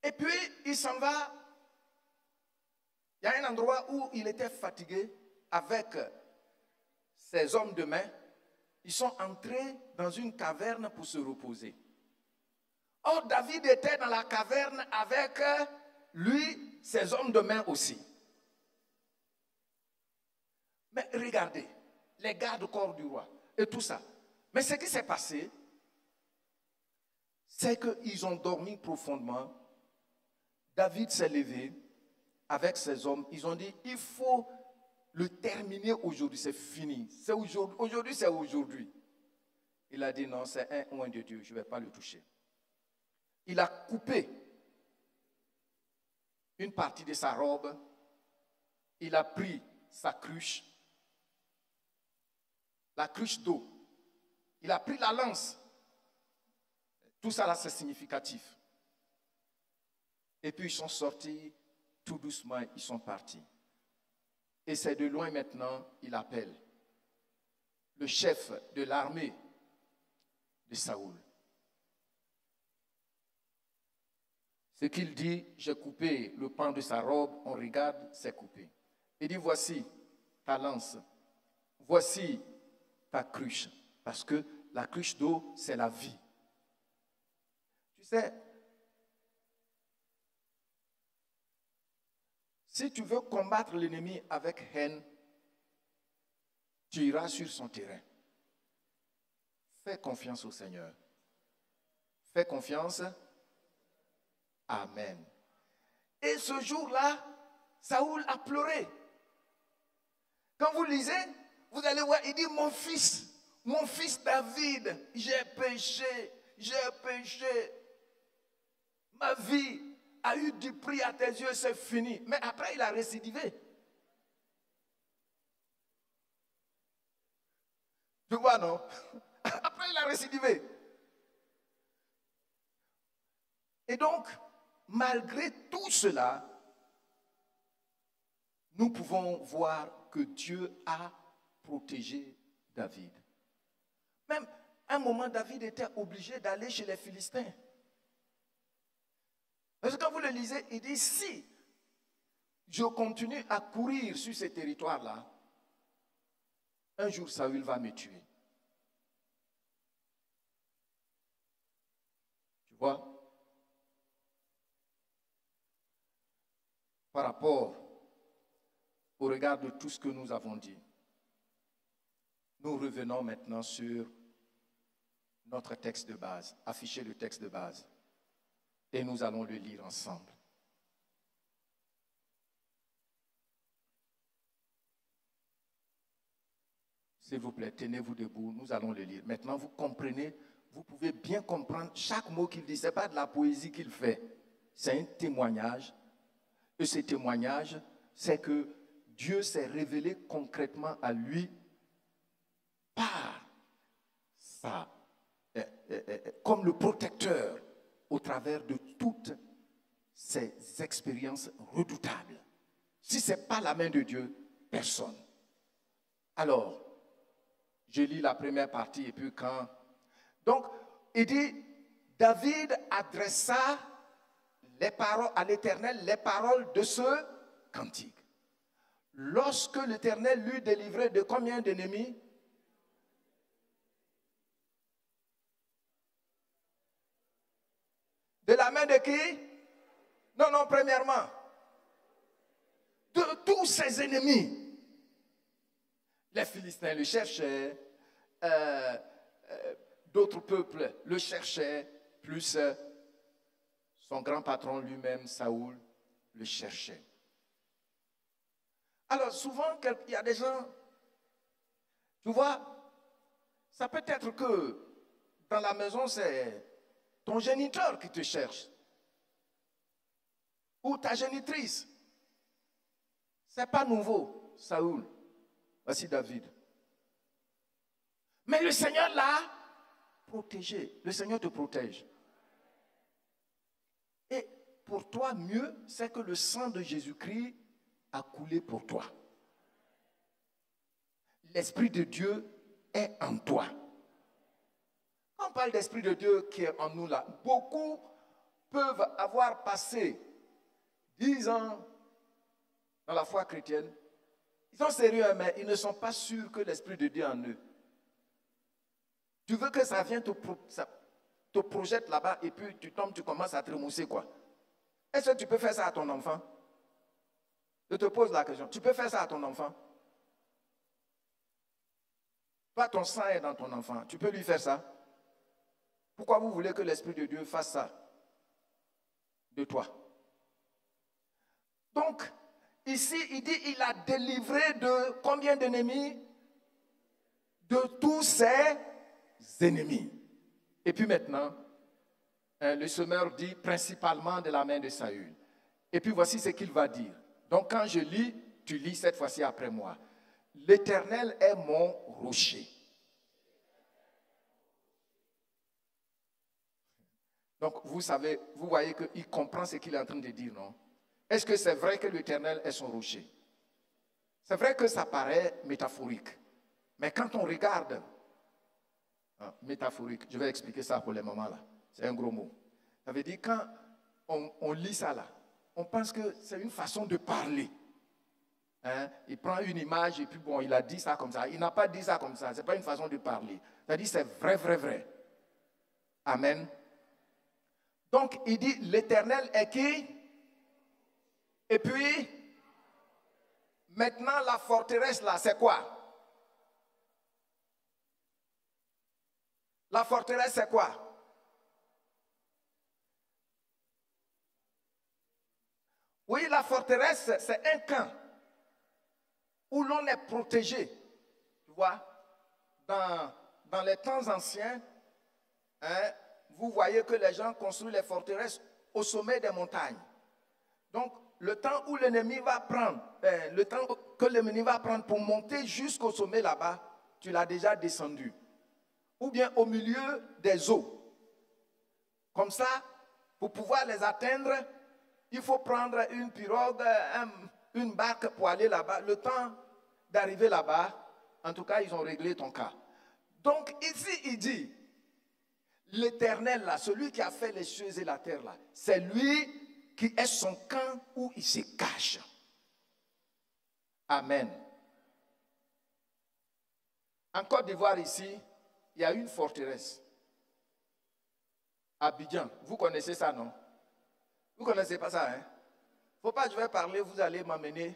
Et puis, il s'en va. Il y a un endroit où il était fatigué avec ses hommes de main. Ils sont entrés dans une caverne pour se reposer. Or, David était dans la caverne avec lui, ses hommes de main aussi. Mais regardez, les gardes-corps du roi et tout ça. Mais ce qui s'est passé, c'est qu'ils ont dormi profondément. David s'est levé avec ses hommes. Ils ont dit, il faut le terminer aujourd'hui, c'est fini. C'est aujourd'hui, c'est aujourd'hui. Il a dit, non, c'est un oint de Dieu, je ne vais pas le toucher. Il a coupé une partie de sa robe. Il a pris sa cruche, la cruche d'eau. Il a pris la lance. Tout ça là, c'est significatif. Et puis ils sont sortis tout doucement, ils sont partis. Et c'est de loin maintenant, il appelle le chef de l'armée de Saoul. Ce qu'il dit, j'ai coupé le pan de sa robe, on regarde, c'est coupé. Il dit, voici ta lance, voici ta cruche, parce que la cruche d'eau, c'est la vie. Tu sais, si tu veux combattre l'ennemi avec haine, tu iras sur son terrain. Fais confiance au Seigneur. Fais confiance. Amen. Et ce jour-là, Saoul a pleuré. Quand vous lisez, vous allez voir, il dit, mon fils David, j'ai péché. Ma vie a eu du prix à tes yeux, c'est fini. Mais après, il a récidivé. Tu vois, non? Après, il a récidivé. Et donc, malgré tout cela, nous pouvons voir que Dieu a protégé David. Même à un moment, David était obligé d'aller chez les Philistins. Parce que quand vous le lisez, il dit, si je continue à courir sur ces territoires-là, un jour Saül va me tuer. Tu vois? Par rapport au regard de tout ce que nous avons dit, nous revenons maintenant sur notre texte de base, afficher le texte de base, et nous allons le lire ensemble. S'il vous plaît, tenez-vous debout, nous allons le lire. Maintenant, vous comprenez, vous pouvez bien comprendre chaque mot qu'il dit. Ce n'est pas de la poésie qu'il fait, c'est un témoignage. Et ce témoignage, c'est que Dieu s'est révélé concrètement à lui par ça, comme le protecteur au travers de toutes ces expériences redoutables. Si ce n'est pas la main de Dieu, personne. Alors, je lis la première partie et puis quand... Donc, il dit, David adressa les paroles à l'Éternel, les paroles de ce cantique. Lorsque l'Éternel l'eut délivré de combien d'ennemis? De la main de qui? Non, premièrement. De tous ses ennemis. Les Philistins le cherchaient, d'autres peuples le cherchaient, plus son grand patron lui-même, Saoul, le cherchait. Alors souvent, il y a des gens, tu vois, ça peut être que dans la maison, c'est ton géniteur qui te cherche, ou ta génitrice. Ce n'est pas nouveau, Saoul. Voici David. Mais le Seigneur l'a protégé. Le Seigneur te protège. Et pour toi, mieux, c'est que le sang de Jésus-Christ a coulé pour toi. L'Esprit de Dieu est en toi. Quand on parle d'Esprit de Dieu qui est en nous là, beaucoup peuvent avoir passé 10 ans dans la foi chrétienne. Ils sont sérieux, mais ils ne sont pas sûrs que l'Esprit de Dieu est en eux. Tu veux que ça vienne te projette là-bas et puis tu tombes, tu commences à te remousser quoi. Est-ce que tu peux faire ça à ton enfant? Je te pose la question. Tu peux faire ça à ton enfant? Toi, ton sang est dans ton enfant. Tu peux lui faire ça? Pourquoi vous voulez que l'Esprit de Dieu fasse ça de toi? Donc, ici, il dit, il a délivré de combien d'ennemis? De tous ses ennemis. Et puis maintenant, le semeur dit principalement de la main de Saül. Et puis voici ce qu'il va dire. Donc quand je lis, tu lis cette fois-ci après moi. L'Éternel est mon rocher. Donc vous savez, vous voyez qu'il comprend ce qu'il est en train de dire, non? Est-ce que c'est vrai que l'Éternel est son rocher? C'est vrai que ça paraît métaphorique. Mais quand on regarde, métaphorique, je vais expliquer ça pour le moment là. C'est un gros mot. Ça veut dire quand on lit ça là, on pense que c'est une façon de parler. Hein? Il prend une image et puis bon, il a dit ça comme ça. Il n'a pas dit ça comme ça. Ce n'est pas une façon de parler. C'est-à-dire c'est vrai, vrai, vrai. Amen. Donc il dit l'Éternel est qui? Et puis, maintenant la forteresse là, c'est quoi? La forteresse c'est quoi? Oui, la forteresse, c'est un camp où l'on est protégé. Tu vois, dans les temps anciens, hein, vous voyez que les gens construisent les forteresses au sommet des montagnes. Donc, le temps où l'ennemi va prendre, le temps que l'ennemi va prendre pour monter jusqu'au sommet là-bas, tu l'as déjà descendu. Ou bien au milieu des eaux. Comme ça, Pour pouvoir les atteindre, il faut prendre une pirogue, une barque pour aller là-bas. Le temps d'arriver là-bas, en tout cas, ils ont réglé ton cas. Donc ici, il dit, l'Éternel là, celui qui a fait les cieux et la terre là, c'est lui qui est son camp où il se cache. Amen. En Côte d'Ivoire ici, il y a une forteresse. Abidjan, vous connaissez ça, non? Vous ne connaissez pas ça, hein? Faut pas que je vais parler, vous allez m'amener.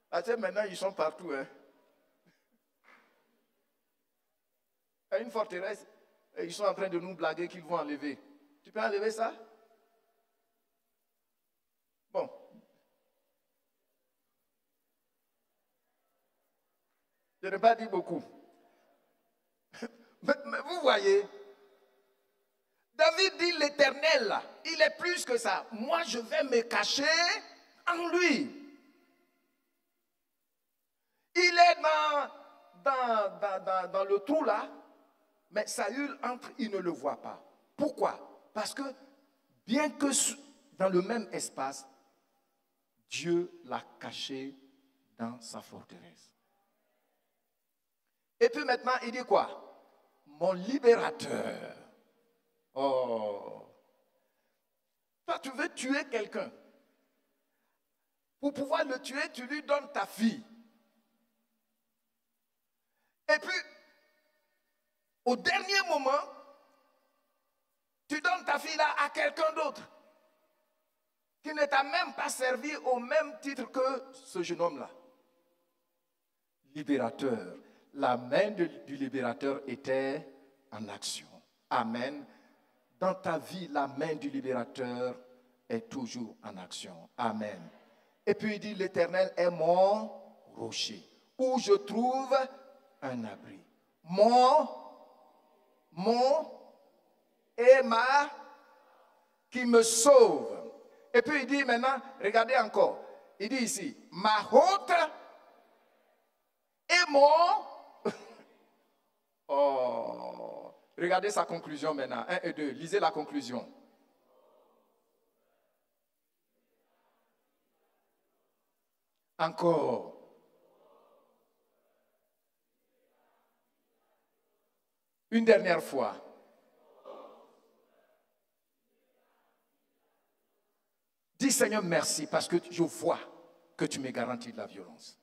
Parce que maintenant, ils sont partout, hein? Il y a une forteresse, et ils sont en train de nous blaguer qu'ils vont enlever. Tu peux enlever ça? Bon. Je n'ai pas dit beaucoup. Mais vous voyez, David dit l'Éternel, il est plus que ça. Moi, je vais me cacher en lui. Il est dans le trou là, mais Saül entre, il ne le voit pas. Pourquoi? Parce que bien que dans le même espace, Dieu l'a caché dans sa forteresse. Et puis maintenant, il dit quoi? Mon libérateur. Oh. Toi, tu veux tuer quelqu'un. Pour pouvoir le tuer, tu lui donnes ta fille. Et puis, au dernier moment, tu donnes ta fille là à quelqu'un d'autre qui ne t'a même pas servi au même titre que ce jeune homme-là. Libérateur. La main du libérateur était en action. Amen. Dans ta vie, la main du libérateur est toujours en action. Amen. Et puis il dit, l'Éternel est mon rocher, où je trouve un abri. Mon et ma qui me sauve. Et puis il dit maintenant, regardez encore, il dit ici, ma haute et mon... Oh, regardez sa conclusion maintenant. 1 et 2. Lisez la conclusion. Encore. Une dernière fois. Dis Seigneur merci parce que je vois que tu me garantis de la violence.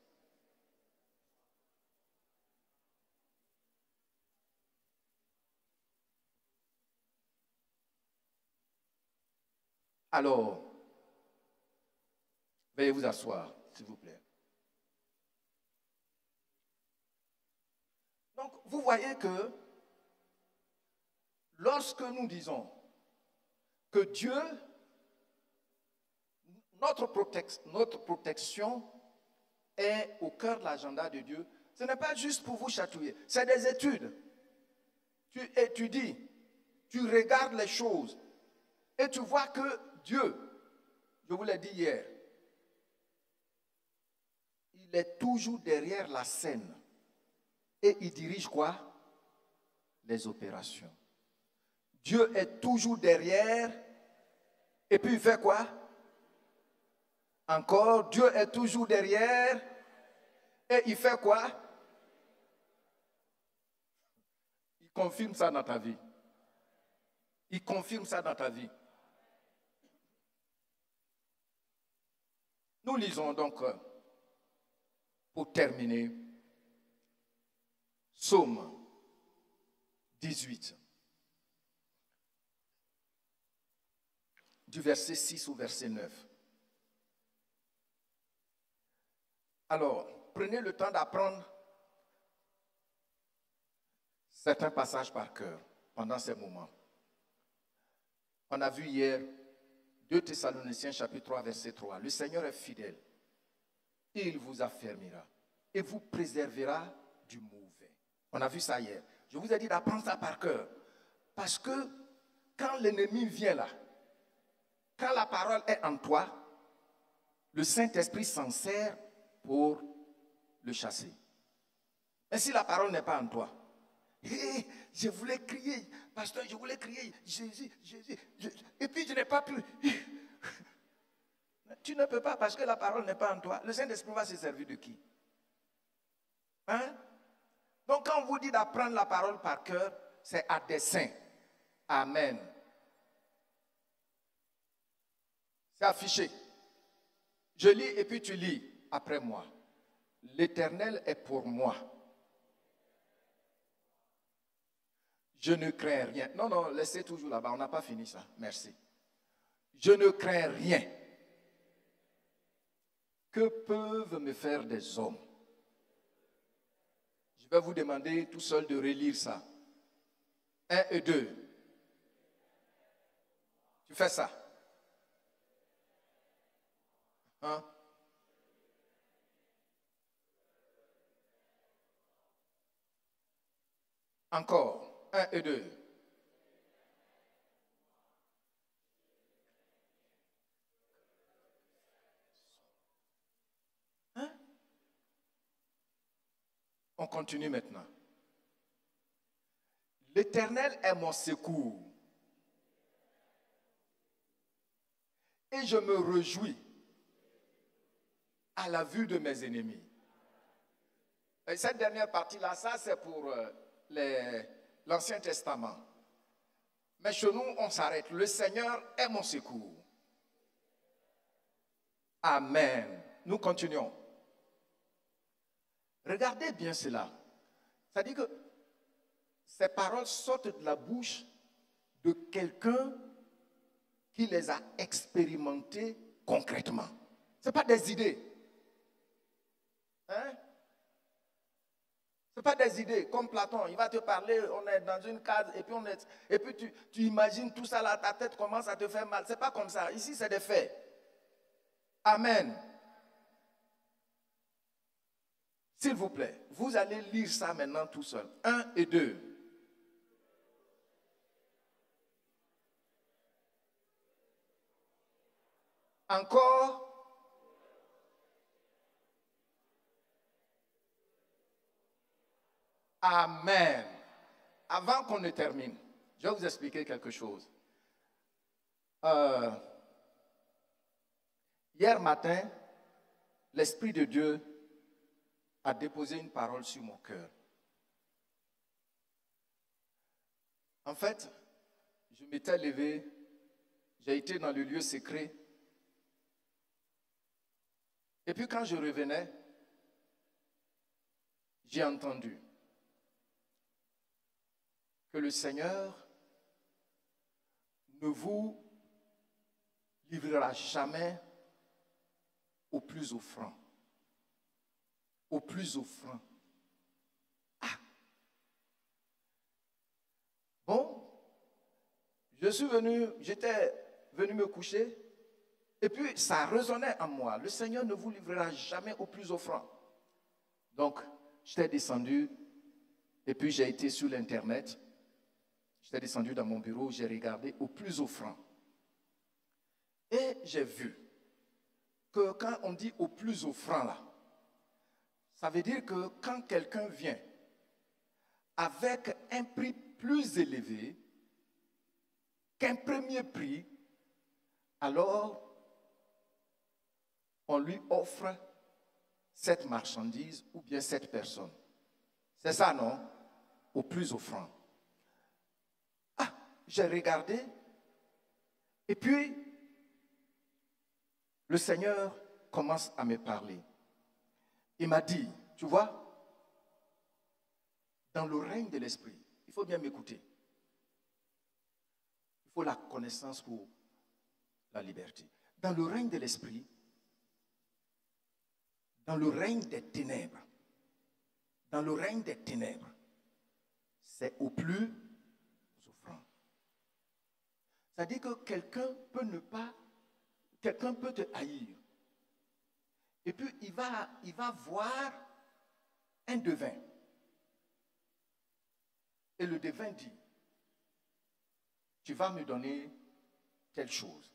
Alors, veuillez vous asseoir, s'il vous plaît. Donc, vous voyez que lorsque nous disons que Dieu, notre protection est au cœur de l'agenda de Dieu, ce n'est pas juste pour vous chatouiller, c'est des études. Tu étudies, tu regardes les choses et tu vois que Dieu, je vous l'ai dit hier, il est toujours derrière la scène et il dirige quoi? Les opérations. Dieu est toujours derrière et puis il fait quoi? Encore, Dieu est toujours derrière et il fait quoi? Il confirme ça dans ta vie. Il confirme ça dans ta vie. Nous lisons donc, pour terminer, Psaume 18, du verset 6 au verset 9. Alors, prenez le temps d'apprendre certains passages par cœur pendant ces moments. On a vu hier 2 Thessaloniciens chapitre 3 verset 3. Le Seigneur est fidèle. Il vous affermira et vous préservera du mauvais. On a vu ça hier. Je vous ai dit d'apprendre ça par cœur. Parce que quand l'ennemi vient là, quand la parole est en toi, le Saint-Esprit s'en sert pour le chasser. Et si la parole n'est pas en toi, Et je voulais crier, pasteur, je voulais crier, Jésus, Jésus. Et puis je n'ai pas pu. Tu ne peux pas parce que la parole n'est pas en toi. Le Saint-Esprit va se servir de qui? Hein? Donc quand on vous dit d'apprendre la parole par cœur, c'est à dessein. Amen. C'est affiché. Je lis et puis tu lis après moi. L'Éternel est pour moi. Je ne crains rien. Non, non, laissez toujours là-bas. On n'a pas fini ça. Merci. Je ne crains rien. Que peuvent me faire des hommes? Je vais vous demander tout seul de relire ça. 1 et 2. Tu fais ça. Hein? Encore. 1 et 2. Hein? On continue maintenant. L'Éternel est mon secours. Et je me réjouis à la vue de mes ennemis. Et cette dernière partie-là, ça c'est pour l'Ancien Testament. Mais chez nous, on s'arrête. Le Seigneur est mon secours. Amen. Nous continuons. Regardez bien cela. C'est-à-dire que ces paroles sortent de la bouche de quelqu'un qui les a expérimentées concrètement. Ce n'est pas des idées. Hein? Ce n'est pas des idées. Comme Platon, il va te parler, on est dans une case et puis tu imagines tout ça là, ta tête commence à te faire mal. Ce n'est pas comme ça. Ici, c'est des faits. Amen. S'il vous plaît, vous allez lire ça maintenant tout seul. 1 et 2. Encore. Amen. Avant qu'on ne termine, je vais vous expliquer quelque chose. Hier matin, l'Esprit de Dieu a déposé une parole sur mon cœur. En fait, je m'étais levé, j'ai été dans le lieu secret. Et puis quand je revenais, j'ai entendu que le Seigneur ne vous livrera jamais au plus offrant. Au plus offrant. Ah! Bon, j'étais venu me coucher, et puis ça résonnait en moi. Le Seigneur ne vous livrera jamais au plus offrant. Donc, j'étais descendu, et puis j'ai été sur l'Internet. J'étais descendu dans mon bureau, j'ai regardé au plus offrant. Et j'ai vu que quand on dit au plus offrant là, ça veut dire que quand quelqu'un vient avec un prix plus élevé qu'un premier prix, alors on lui offre cette marchandise ou bien cette personne. C'est ça, non? Au plus offrant. Ah, j'ai regardé et puis le Seigneur commence à me parler. Il m'a dit, tu vois, dans le règne de l'esprit, il faut bien m'écouter. Il faut la connaissance pour la liberté. Dans le règne de l'esprit, dans le règne des ténèbres, c'est au plus offrant. C'est-à-dire que quelqu'un peut te haïr. Et puis il va voir un devin. Et le devin dit, tu vas me donner telle chose.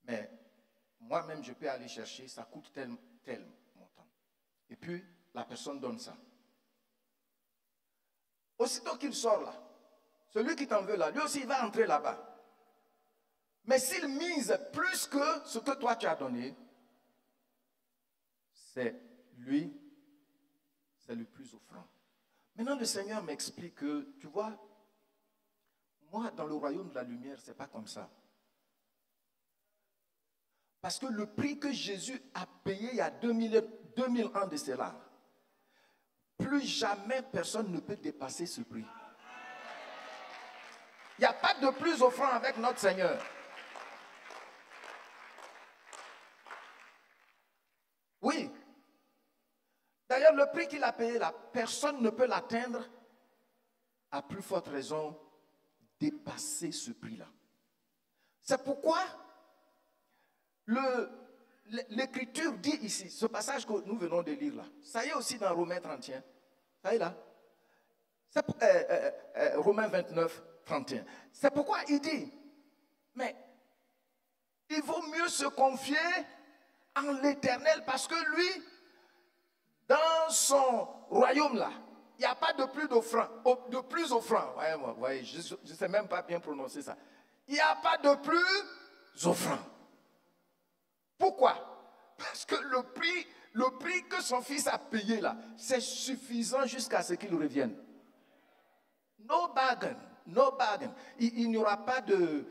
Mais moi-même, je peux aller chercher, ça coûte tel montant. Et puis, la personne donne ça. aussitôt qu'il sort là, celui qui t'en veut là, lui aussi il va entrer là-bas. Mais s'il mise plus que ce que toi tu as donné, c'est lui, c'est le plus offrant. Maintenant le Seigneur m'explique que, tu vois, moi dans le royaume de la lumière, ce n'est pas comme ça. Parce que le prix que Jésus a payé il y a 2000 ans de cela, plus jamais personne ne peut dépasser ce prix. Il n'y a pas de plus offrant avec notre Seigneur. Oui. D'ailleurs, le prix qu'il a payé là, personne ne peut l'atteindre. À plus forte raison, dépasser ce prix-là. C'est pourquoi l'Écriture dit ici, ce passage que nous venons de lire là, ça y est aussi dans Romains 31. Ça y est là. Romains 29, 31. C'est pourquoi il dit, mais il vaut mieux se confier en l'Éternel parce que lui, dans son royaume là, il n'y a pas de plus offrant. Voyez, je ne sais même pas bien prononcer ça. Il n'y a pas de plus offrant. Pourquoi? Parce que le prix que son fils a payé là, c'est suffisant jusqu'à ce qu'il revienne. No bargain, no bargain. Il n'y aura pas de...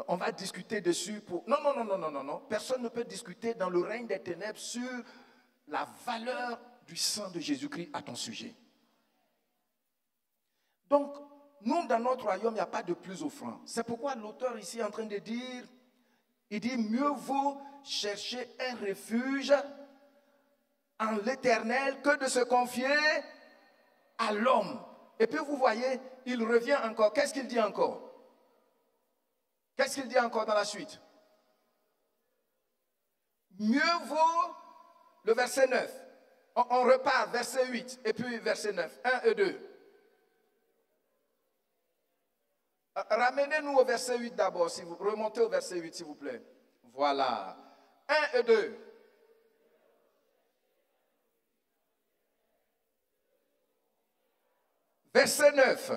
on va discuter dessus pour... Non. Personne ne peut discuter dans le règne des ténèbres sur la valeur du sang de Jésus-Christ à ton sujet. Donc, nous, dans notre royaume, il n'y a pas de plus offrant. C'est pourquoi l'auteur ici est en train de dire, il dit, mieux vaut chercher un refuge en l'Éternel que de se confier à l'homme. Et puis vous voyez, il revient encore. Qu'est-ce qu'il dit encore? Qu'est-ce qu'il dit encore dans la suite? Mieux vaut, le verset 9. On repart, verset 8, et puis verset 9. 1 et 2. Ramenez-nous au verset 8 d'abord, si vous remontez au verset 8, s'il vous plaît. Voilà. 1 et 2. Verset 9.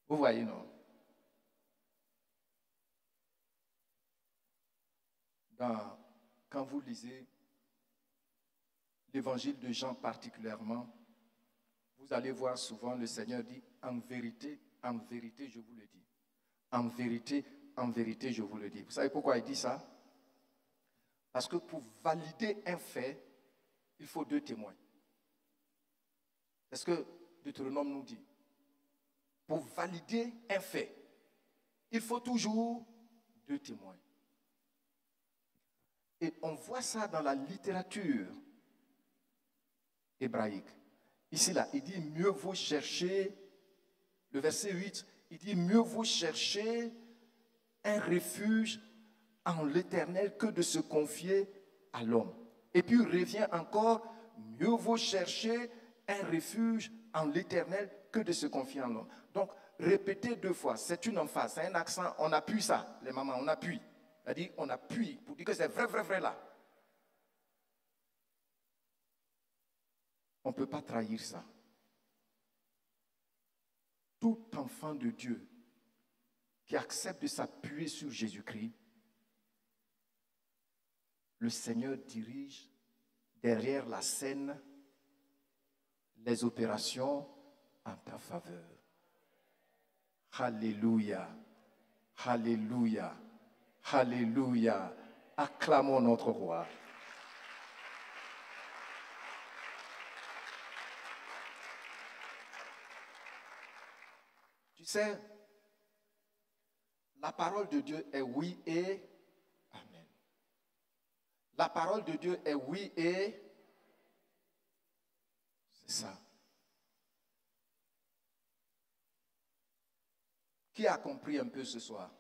Vous voyez, non? Quand vous lisez l'évangile de Jean particulièrement, vous allez voir souvent le Seigneur dit, en vérité, je vous le dis. En vérité, je vous le dis. Vous savez pourquoi il dit ça? Parce que pour valider un fait, il faut 2 témoins. C'est ce que Deutéronome nous dit. Pour valider un fait, il faut toujours 2 témoins. Et on voit ça dans la littérature hébraïque. Ici, là, il dit mieux vaut chercher, le verset 8, il dit mieux vaut chercher un refuge en l'Éternel que de se confier à l'homme. Et puis il revient encore, mieux vaut chercher un refuge en l'Éternel que de se confier en l'homme. Donc, répéter 2 fois, c'est une emphase, c'est un accent, on appuie ça, les mamans, on appuie. C'est-à-dire, on appuie pour dire que c'est vrai là. On ne peut pas trahir ça. Tout enfant de Dieu qui accepte de s'appuyer sur Jésus-Christ, le Seigneur dirige derrière la scène les opérations en ta faveur. Alléluia, alléluia, alléluia. Acclamons notre roi. Tu sais, la parole de Dieu est oui et amen. La parole de Dieu est oui et c'est ça. Qui a compris un peu ce soir?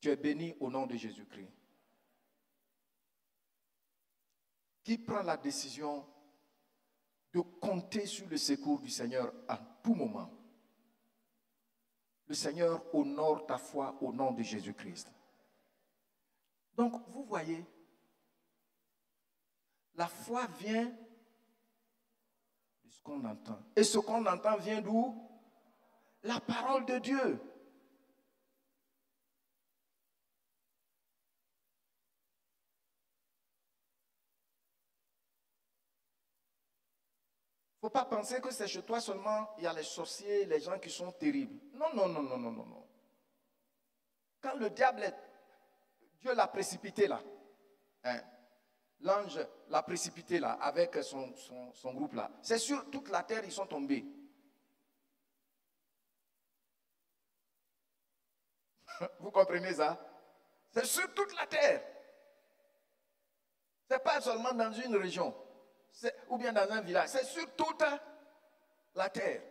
Tu es béni au nom de Jésus-Christ. Qui prend la décision de compter sur le secours du Seigneur à tout moment? Le Seigneur honore ta foi au nom de Jésus-Christ. Donc, vous voyez, la foi vient de ce qu'on entend. Et ce qu'on entend vient d'où? La parole de Dieu. Il ne faut pas penser que c'est chez toi seulement, il y a les sorciers, les gens qui sont terribles. Non, non, non, non, non, non, non. Quand le diable Dieu l'a précipité là, hein, l'ange l'a précipité là, avec son groupe là, c'est sur toute la terre, ils sont tombés. Vous comprenez ça? C'est sur toute la terre. Ce n'est pas seulement dans une région. Ou bien dans un village, c'est sur toute la terre.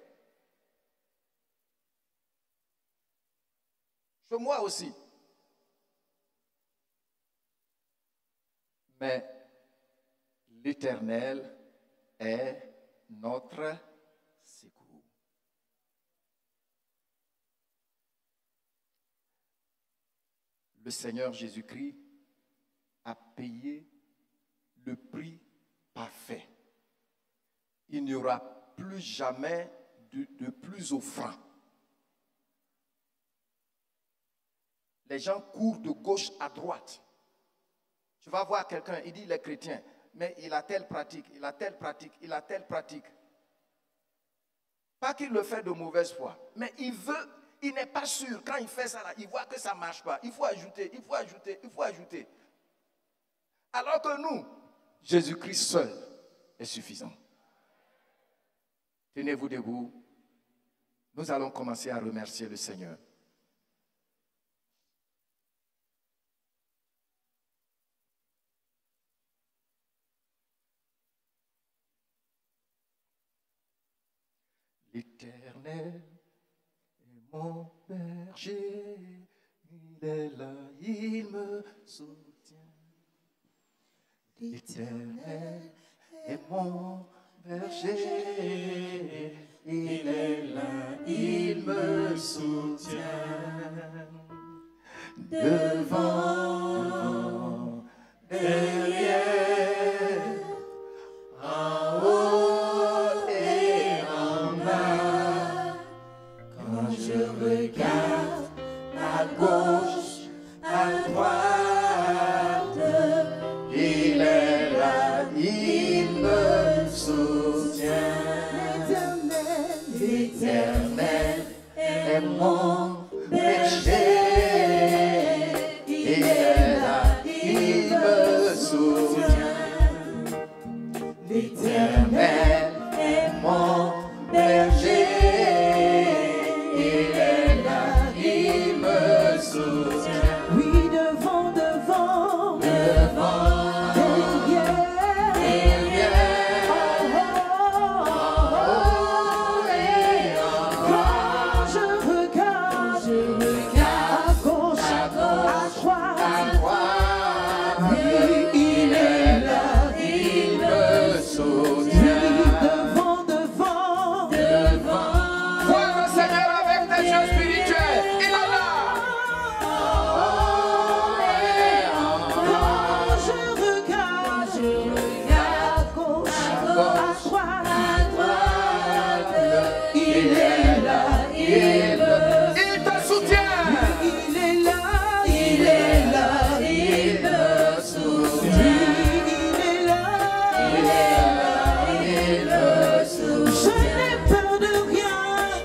Chez moi aussi. Mais l'Éternel est notre secours. Le Seigneur Jésus-Christ a payé le prix parfait. Il n'y aura plus jamais de plus offrant. Les gens courent de gauche à droite. Tu vas voir quelqu'un, il dit il est chrétien, mais il a telle pratique, il a telle pratique, il a telle pratique. Pas qu'il le fait de mauvaise foi, mais il n'est pas sûr. Quand il fait ça, là, il voit que ça ne marche pas. Il faut ajouter, il faut ajouter, il faut ajouter. Alors que nous, Jésus-Christ seul est suffisant. Tenez-vous debout. Nous allons commencer à remercier le Seigneur. L'Éternel est mon berger, il est là, il me soutient. L'Éternel est mon berger, il est là, il me soutient. Devant, derrière, en haut et en bas. Quand je regarde à gauche, à droite, il est là, il me soutient. L'Éternel est mon berger. Il est là, il me soutient. L'Éternel est mon berger. Il est là, il me soutient. Oui, devant, devant, Devant, derrière, derrière, en haut, et en bas. quand je regarde, à gauche, à droite, À droite, il est là, il me soutient. devant, devant, Vois le Seigneur avec des yeux spirituels. Il est là. quand je regarde, à gauche, à droite, il est là, Il te soutient. il est là, il est là, Il me soutient. il est là, Il me soutient. je n'ai peur de rien,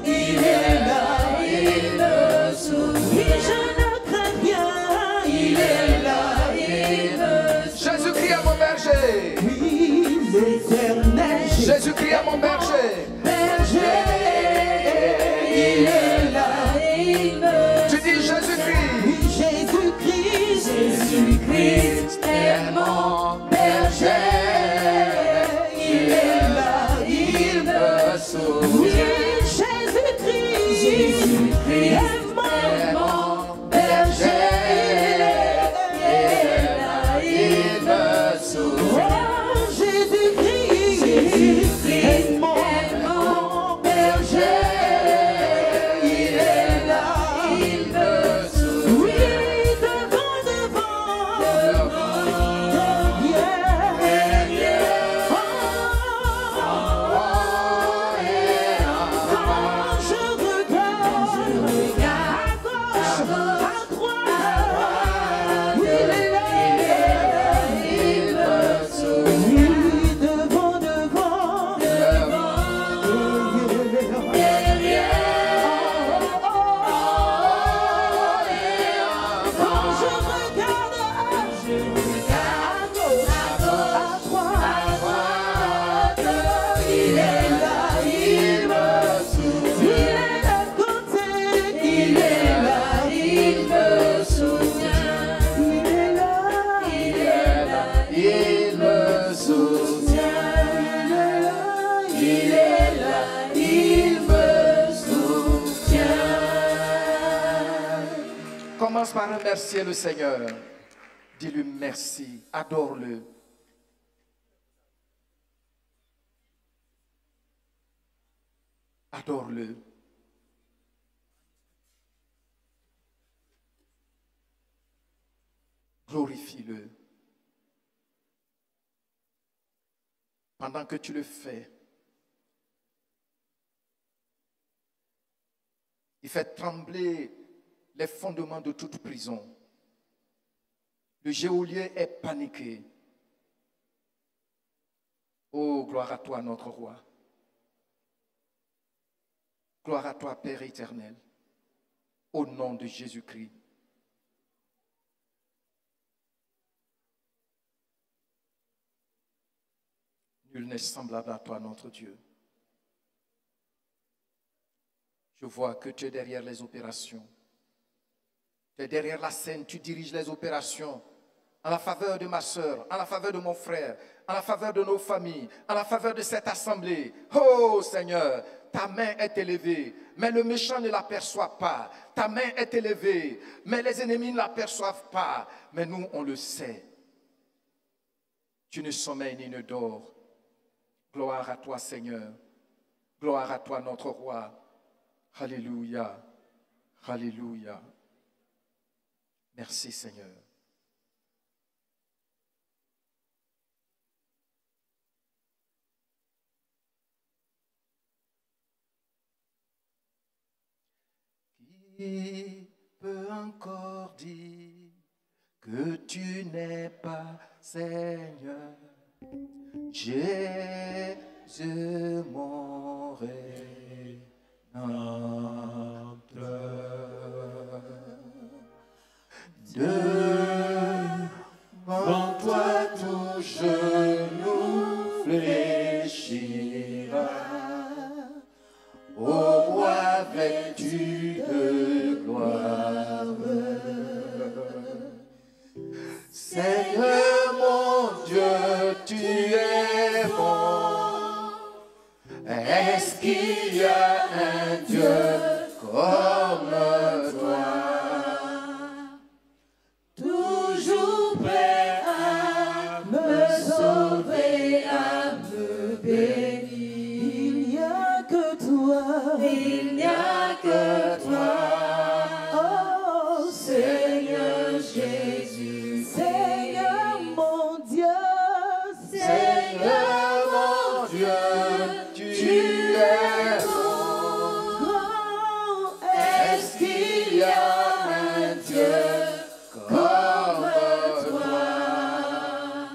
il est là, Il me soutient. oui, je ne crains rien, il est là, Jésus-Christ est mon berger. oui, l'Éternel, Jésus-Christ est mon berger. berger, il est là, Tu dis Jésus-Christ. oui, Jésus-Christ, est mon berger. il est là, Il me oui, soutient. Jésus-Christ, est mon berger. Il me soutient. oh, Jésus-Christ, est mon berger, Commence par remercier le Seigneur. Dis-lui merci, adore-le. Adore-le. Glorifie-le. Pendant que tu le fais, il fait trembler les fondements de toute prison. Le geôlier est paniqué. Oh, gloire à toi, notre roi. Gloire à toi, Père éternel. Au nom de Jésus-Christ. Nul n'est semblable à toi, notre Dieu. Je vois que tu es derrière les opérations. Tu es derrière la scène, tu diriges les opérations en la faveur de ma soeur, en la faveur de mon frère, en la faveur de nos familles, en la faveur de cette assemblée. Oh Seigneur, ta main est élevée, mais le méchant ne l'aperçoit pas. Ta main est élevée, mais les ennemis ne l'aperçoivent pas. Mais nous, on le sait. Tu ne sommeilles ni ne dors. Gloire à toi, Seigneur. Gloire à toi, notre roi. Alléluia. Alléluia. Merci, Seigneur. Qui peut encore dire que tu n'es pas Seigneur? Jésus, mon Rédempteur. Devant toi tout genou fléchira, ô roi vêtu de gloire. Seigneur mon Dieu, tu es bon. Est-ce qu'il y a un Dieu comme toi? Toujours prêt à me sauver, à me bénir. Il n'y a que toi, il n'y a que toi. Oh Seigneur Jésus, Seigneur mon Dieu, Seigneur mon Dieu, tu es grand. Est-ce qu'il y a un Dieu comme toi,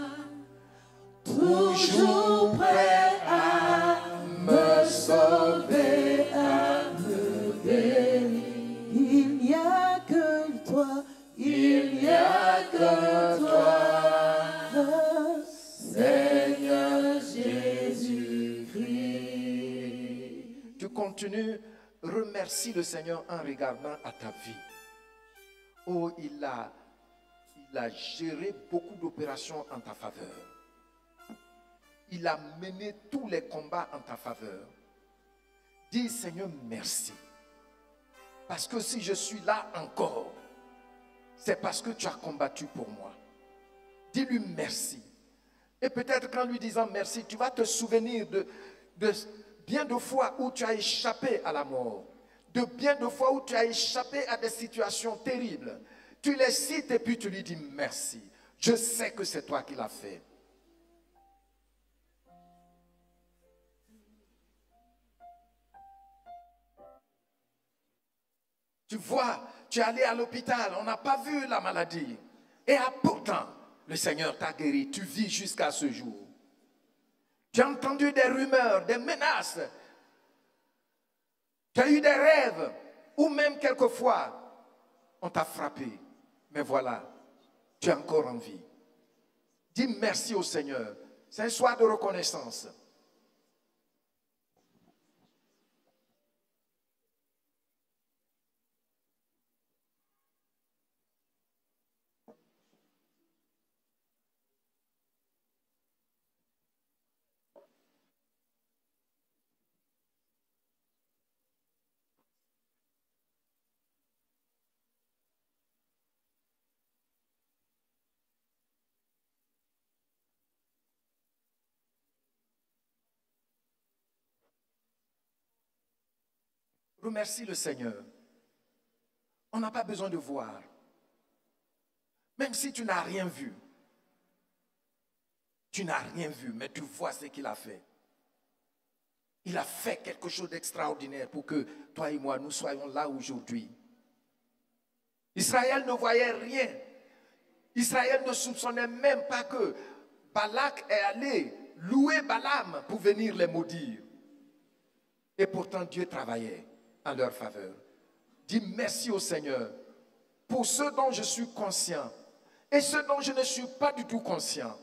toujours prêt à me sauver, à me bénir? Il n'y a que toi, il n'y a que toi, Seigneur Jésus-Christ. Tu continues, remercie le Seigneur en regardant à ta vie. Oh, il a géré beaucoup d'opérations en ta faveur. Il a mené tous les combats en ta faveur. Dis, Seigneur, merci. Parce que si je suis là encore, c'est parce que tu as combattu pour moi. Dis-lui merci. Et peut-être qu'en lui disant merci, tu vas te souvenir de bien de fois où tu as échappé à la mort. De bien de fois où tu as échappé à des situations terribles. Tu les cites et puis tu lui dis merci. Je sais que c'est toi qui l'as fait. Tu vois, tu es allé à l'hôpital, on n'a pas vu la maladie. Et pourtant, le Seigneur t'a guéri. Tu vis jusqu'à ce jour. Tu as entendu des rumeurs, des menaces. Tu as eu des rêves. Ou même quelquefois, on t'a frappé. Mais voilà, tu es encore en vie. Dis merci au Seigneur. C'est un soir de reconnaissance. Remercie le Seigneur. On n'a pas besoin de voir. Même si tu n'as rien vu. Tu n'as rien vu, mais tu vois ce qu'il a fait. Il a fait quelque chose d'extraordinaire pour que toi et moi, nous soyons là aujourd'hui. Israël ne voyait rien. Israël ne soupçonnait même pas que Balak est allé louer Balaam pour venir les maudire. Et pourtant, Dieu travaillait en leur faveur. Dis merci au Seigneur pour ce dont je suis conscient et ce dont je ne suis pas du tout conscient.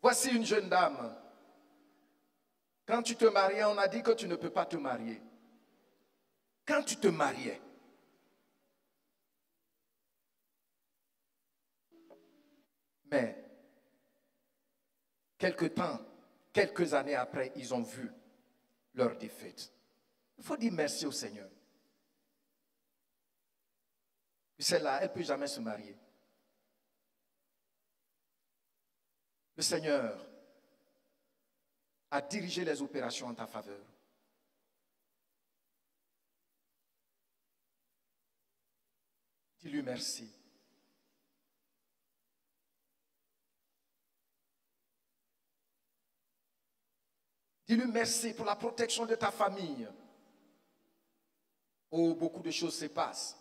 Voici une jeune dame. Quand tu te mariais, on a dit que tu ne peux pas te marier. Quand tu te mariais, mais quelques années après, ils ont vu leur défaite. Il faut dire merci au Seigneur. Celle-là, elle ne peut jamais se marier. Le Seigneur a dirigé les opérations en ta faveur. Dis-lui merci. Dis-lui merci pour la protection de ta famille. Oh, beaucoup de choses se passent.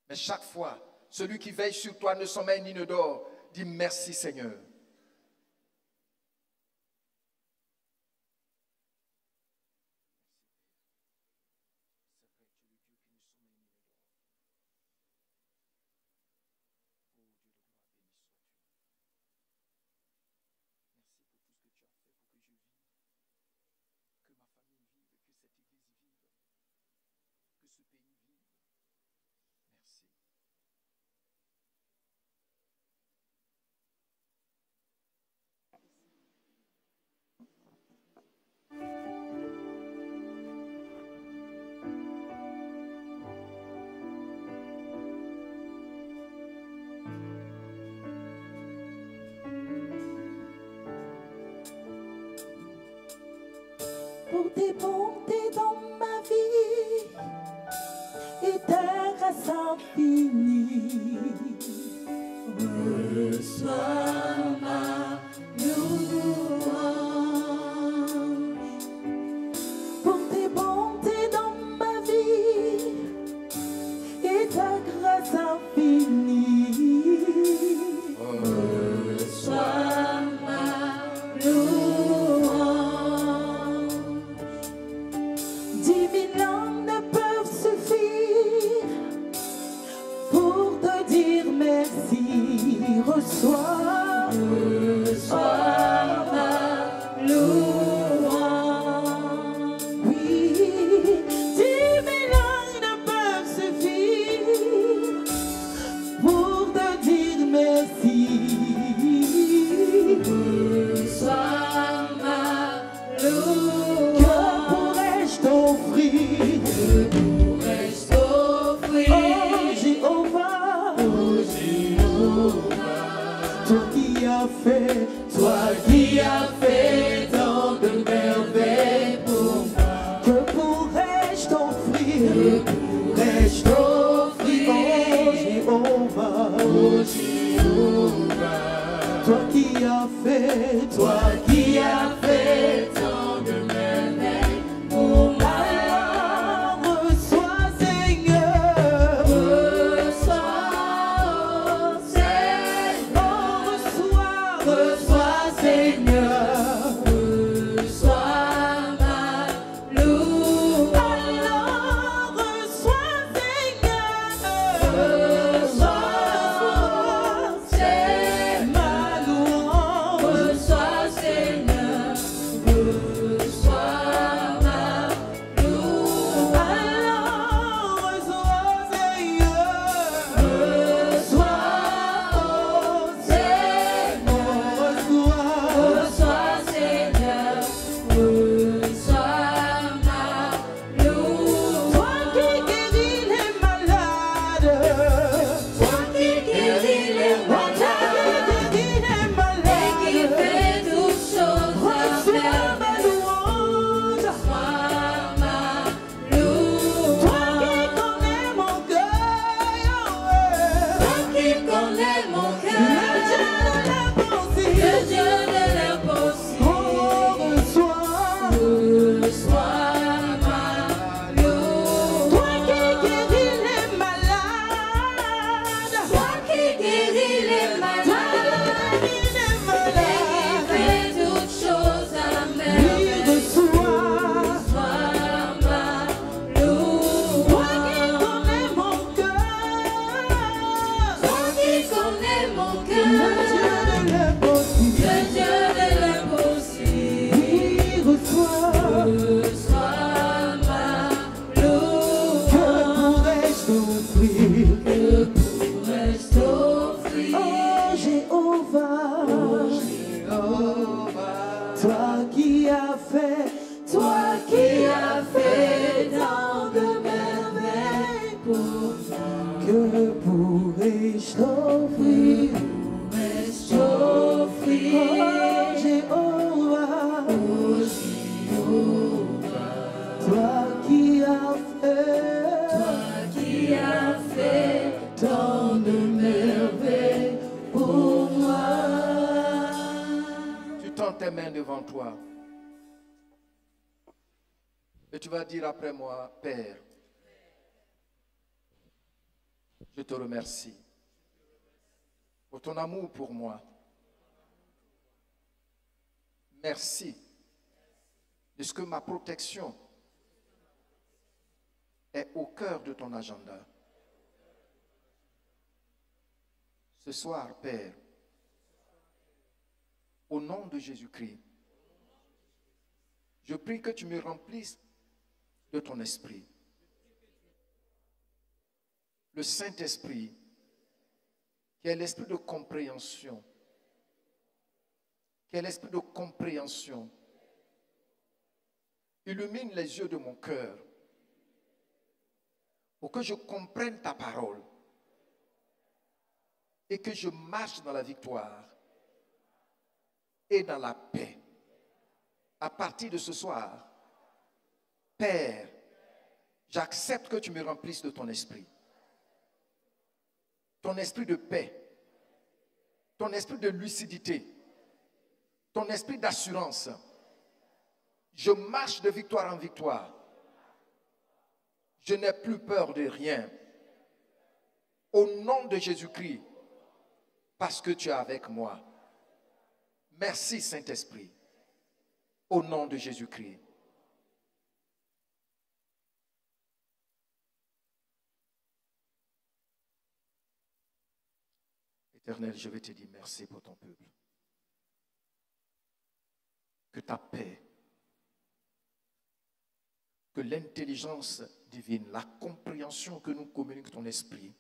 Mais chaque fois, celui qui veille sur toi ne sommeille ni ne dort. Dis merci Seigneur. Pour tes bontés dans ma vie et ta grâce infinie. Reçois ma louange. Pour tes bontés dans ma vie et ta grâce infinie. Reçois ma louange. 10 000 langues ne peuvent suffire pour te dire merci. Reçois ma louange. Oui, 10 000 langues ne peuvent suffire pour te dire merci. Reçois ma louange. Que pourrais-je t'offrir? Oh Jéhovah, toi qui as fait tant de merveilles pour moi. Que pourrais-je t'offrir? Oh Jéhovah, toi qui as fait tant de merveilles pour moi. Reçois Seigneur, reçois Seigneur, reçois ma louange. Alors reçois Seigneur, reçois ma louange. Reçois Seigneur, connaît mon cœur, le Dieu de l'impossible, reçois ma louange. Toi qui guéris les malades, toi qui guéris les malades, et qui fais toutes choses à merveille, reçois ma louange. Toi qui connais mon cœur, toi qui connais mon cœur, le Dieu de l'impossible, reçois ma louange. Que pourrais-je t'offrir? Oh Jéhovah, toi qui as fait tant de merveilles pour moi. Que pourrais-je t'offrir? Oh Jéhovah, toi qui as fait tant de merveilles pour moi. Tu tends tes mains devant toi. Et tu vas dire après moi, Père, je te remercie pour ton amour pour moi. Merci de ce que ma protection est au cœur de ton agenda. Ce soir, Père, au nom de Jésus-Christ, je prie que tu me remplisses de ton esprit. Le Saint-Esprit, qui est l'esprit de compréhension, illumine les yeux de mon cœur pour que je comprenne ta parole et que je marche dans la victoire et dans la paix. À partir de ce soir, Père, j'accepte que tu me remplisses de ton esprit de paix, ton esprit de lucidité, ton esprit d'assurance. Je marche de victoire en victoire. Je n'ai plus peur de rien. Au nom de Jésus-Christ, parce que tu es avec moi. Merci Saint-Esprit. Au nom de Jésus-Christ. Éternel, je vais te dire merci pour ton peuple. Que ta paix, que l'intelligence divine, la compréhension que nous communique ton esprit,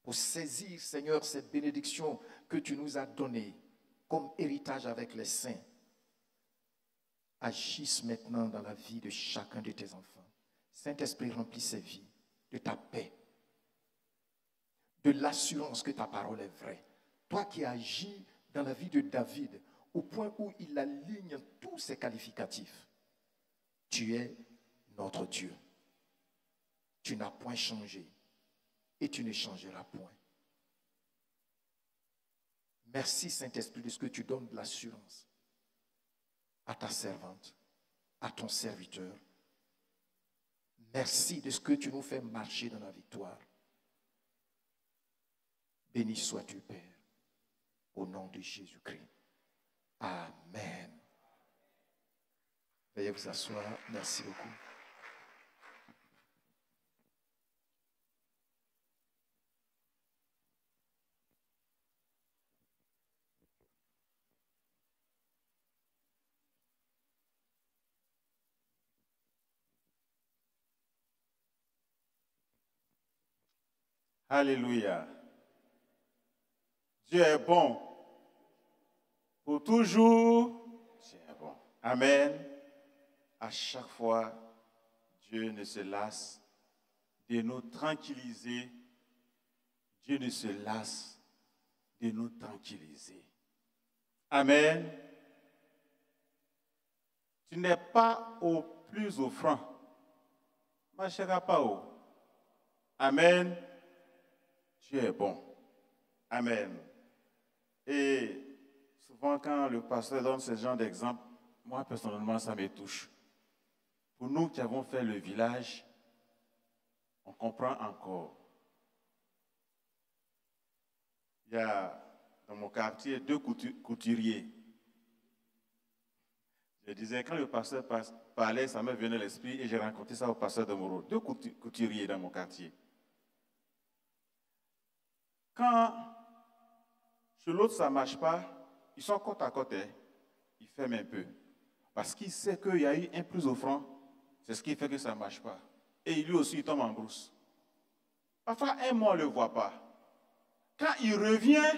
pour saisir, Seigneur, cette bénédiction que tu nous as donnée comme héritage avec les saints, agisse maintenant dans la vie de chacun de tes enfants. Saint-Esprit, remplis ces vies de ta paix, de l'assurance que ta parole est vraie. Toi qui agis dans la vie de David, au point où il aligne tous ses qualificatifs. Tu es notre Dieu. Tu n'as point changé et tu ne changeras point. Merci Saint-Esprit de ce que tu donnes de l'assurance à ta servante, à ton serviteur. Merci de ce que tu nous fais marcher dans la victoire. Béni sois-tu, Père, au nom de Jésus-Christ. Amen. Veuillez vous asseoir. Merci beaucoup. Alléluia. Dieu est bon. Pour toujours, Dieu est bon. Amen. À chaque fois, Dieu ne se lasse de nous tranquilliser. Dieu ne se lasse de nous tranquilliser. Amen. Tu n'es pas au plus offrant. Ma chère pas haut. Amen. Dieu est bon. Amen. Et souvent, quand le pasteur donne ce genre d'exemple, moi, personnellement, ça me touche. Pour nous qui avons fait le village, on comprend encore. Il y a dans mon quartier 2 couturiers. Je disais, quand le pasteur parlait, ça me venait à l'esprit et j'ai rencontré ça au pasteur de Moreau. 2 couturiers dans mon quartier. Quand chez l'autre ça ne marche pas, ils sont côte à côte. Ils ferment un peu. Parce qu'il sait qu'il y a eu un plus offrant. C'est ce qui fait que ça ne marche pas. Et lui aussi, il tombe en brousse. Parfois, un mois, on ne le voit pas. Quand il revient,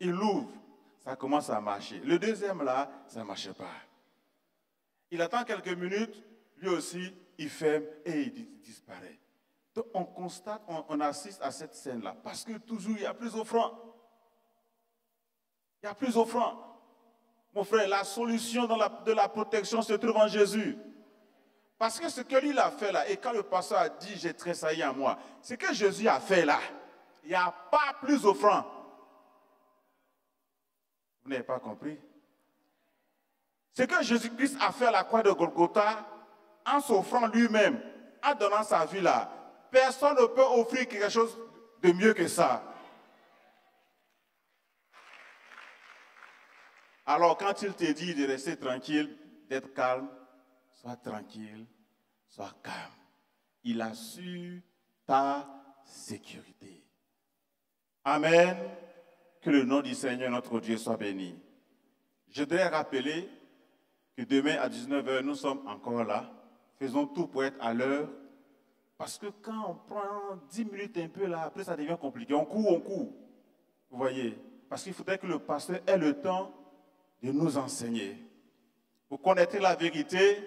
il l'ouvre. Ça commence à marcher. Le deuxième, là, ça ne marche pas. Il attend quelques minutes, lui aussi, il ferme et il disparaît. Donc, on constate, on assiste à cette scène-là. Parce que toujours, il y a plus offrant. Il y a plus offrant. Mon frère, la solution de la protection se trouve en Jésus. Parce que ce que lui a fait là, et quand le pasteur a dit j'ai tressailli en moi, ce que Jésus a fait là, il n'y a pas plus offrant. Vous n'avez pas compris? Ce que Jésus-Christ a fait à la croix de Golgotha, en s'offrant lui-même, en donnant sa vie là, personne ne peut offrir quelque chose de mieux que ça. Alors quand il te dit de rester tranquille, d'être calme, sois tranquille, sois calme. Il assure ta sécurité. Amen. Que le nom du Seigneur notre Dieu soit béni. Je voudrais rappeler que demain à 19h, nous sommes encore là. Faisons tout pour être à l'heure. Parce que quand on prend 10 minutes un peu là, après ça devient compliqué. On court. Vous voyez? Parce qu'il faudrait que le pasteur ait le temps de nous enseigner. Vous connaîtrez la vérité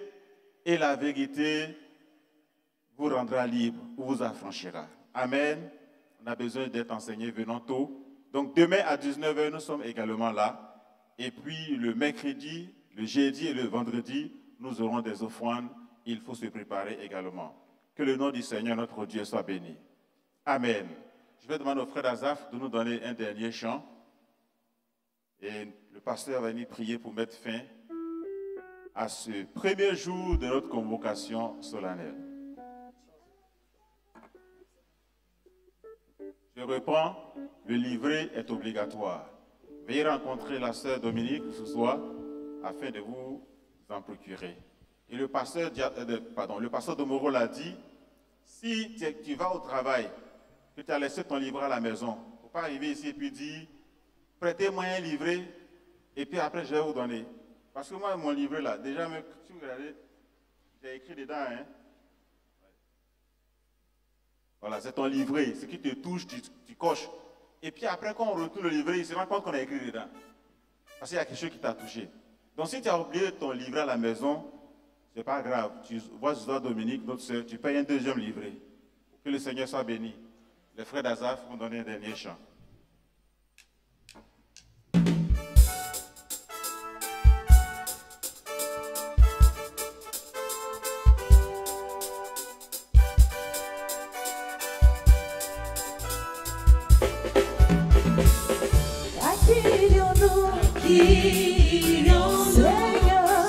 et la vérité vous rendra libre ou vous affranchira. Amen. On a besoin d'être enseigné venant tôt. Donc demain à 19h, nous sommes également là. Et puis le mercredi, le jeudi et le vendredi, nous aurons des offrandes. Il faut se préparer également. Que le nom du Seigneur, notre Dieu, soit béni. Amen. Je vais demander au frère Azaf de nous donner un dernier chant. Et le pasteur va venir prier pour mettre fin à ce premier jour de notre convocation solennelle. Je reprends, le livret est obligatoire. Veuillez rencontrer la sœur Dominique ce soir afin de vous en procurer. Et le pasteur de Moreau l'a dit, si tu vas au travail, que tu as laissé ton livret à la maison, il ne faut pas arriver ici et puis dire, prêtez-moi un livret et puis après je vais vous donner. Parce que moi, mon livret là, déjà, si vous regardez, j'ai écrit dedans, hein. Voilà, c'est ton livret. Ce qui te touche, tu coches. Et puis après, quand on retourne le livret, il se rend compte qu'on a écrit dedans. Parce qu'il y a quelque chose qui t'a touché. Donc si tu as oublié ton livret à la maison, ce n'est pas grave. Tu vois Dominique, notre soeur, tu payes un deuxième livret. Que le Seigneur soit béni. Les frères d'Azaf vont donner un dernier chant.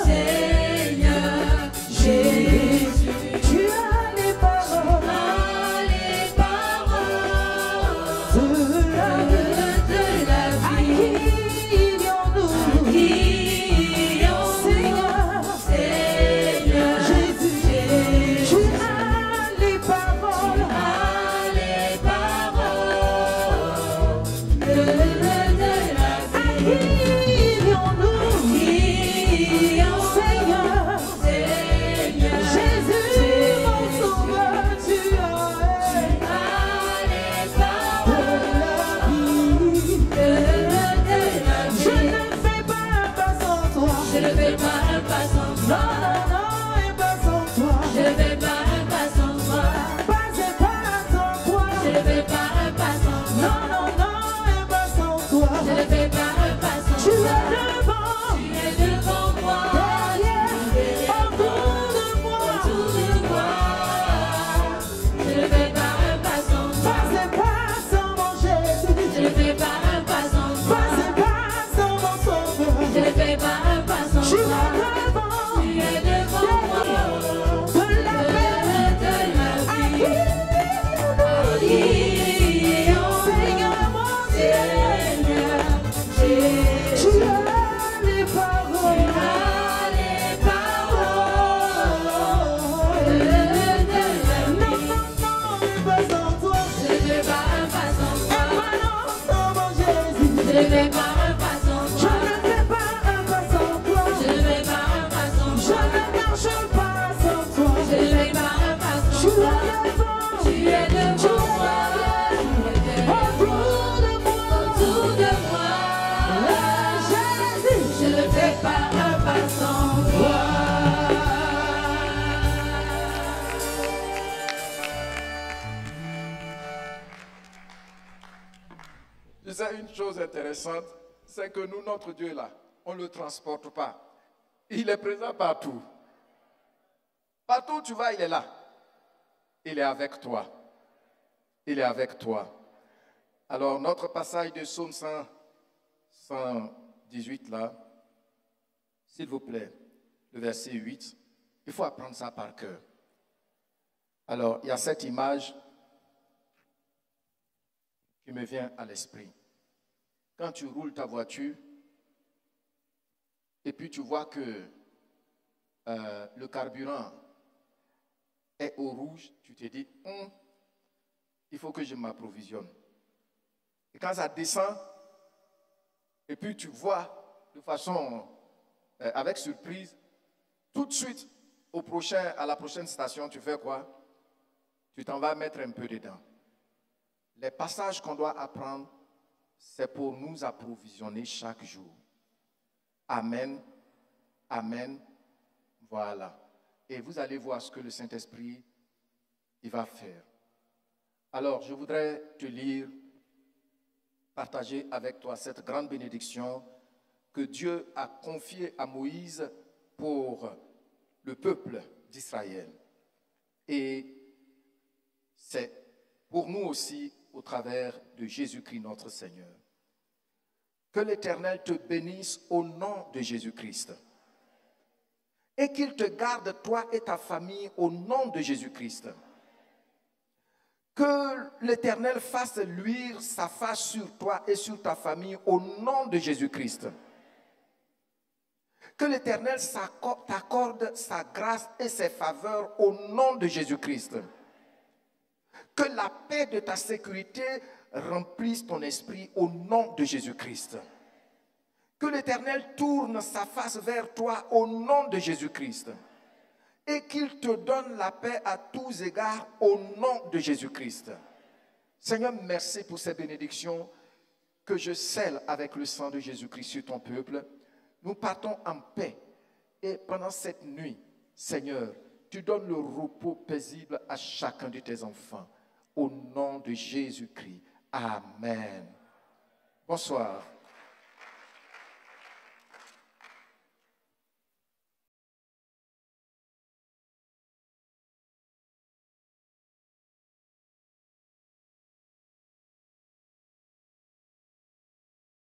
Seigneur, Jésus, tu as les paroles de la vie. Seigneur, Jésus, tu as les paroles de la vie. Tu Je ne fais pas un pas sans toi. Je ne fais pas un pas sans toi. Je ne fais pas un pas sans toi. Je ne marche pas sans toi. Je ne fais pas un pas sans toi. Tu es devant moi. Autour de moi. Autour de moi. Jésus, je ne fais pas un pas sans toi. Je sais une chose intéressante, c'est que nous, notre Dieu est là. On ne le transporte pas. Il est présent partout. Partout où tu vas, il est là. Il est avec toi. Il est avec toi. Alors, notre passage de Psaume 118 là, s'il vous plaît, le verset 8, il faut apprendre ça par cœur. Alors, il y a cette image qui me vient à l'esprit. Quand tu roules ta voiture et puis tu vois que le carburant est au rouge, tu te dis, il faut que je m'approvisionne. Et quand ça descend, et puis tu vois de façon, avec surprise, tout de suite, à la prochaine station, tu fais quoi? Tu t'en vas mettre un peu dedans. Les passages qu'on doit apprendre, c'est pour nous approvisionner chaque jour. Amen. Amen. Voilà. Et vous allez voir ce que le Saint-Esprit il va faire. Alors, je voudrais te lire, partager avec toi cette grande bénédiction que Dieu a confiée à Moïse pour le peuple d'Israël. Et c'est pour nous aussi au travers de Jésus-Christ notre Seigneur. Que l'Éternel te bénisse au nom de Jésus-Christ. Et qu'il te garde toi et ta famille au nom de Jésus-Christ. Que l'Éternel fasse luire sa face sur toi et sur ta famille au nom de Jésus-Christ. Que l'Éternel t'accorde sa grâce et ses faveurs au nom de Jésus-Christ. Que la paix de ta sécurité remplisse ton esprit au nom de Jésus-Christ. Que l'Éternel tourne sa face vers toi au nom de Jésus-Christ. Et qu'il te donne la paix à tous égards au nom de Jésus-Christ. Seigneur, merci pour ces bénédictions que je scelle avec le sang de Jésus-Christ sur ton peuple. Nous partons en paix. Et pendant cette nuit, Seigneur, tu donnes le repos paisible à chacun de tes enfants. Au nom de Jésus-Christ. Amen. Bonsoir.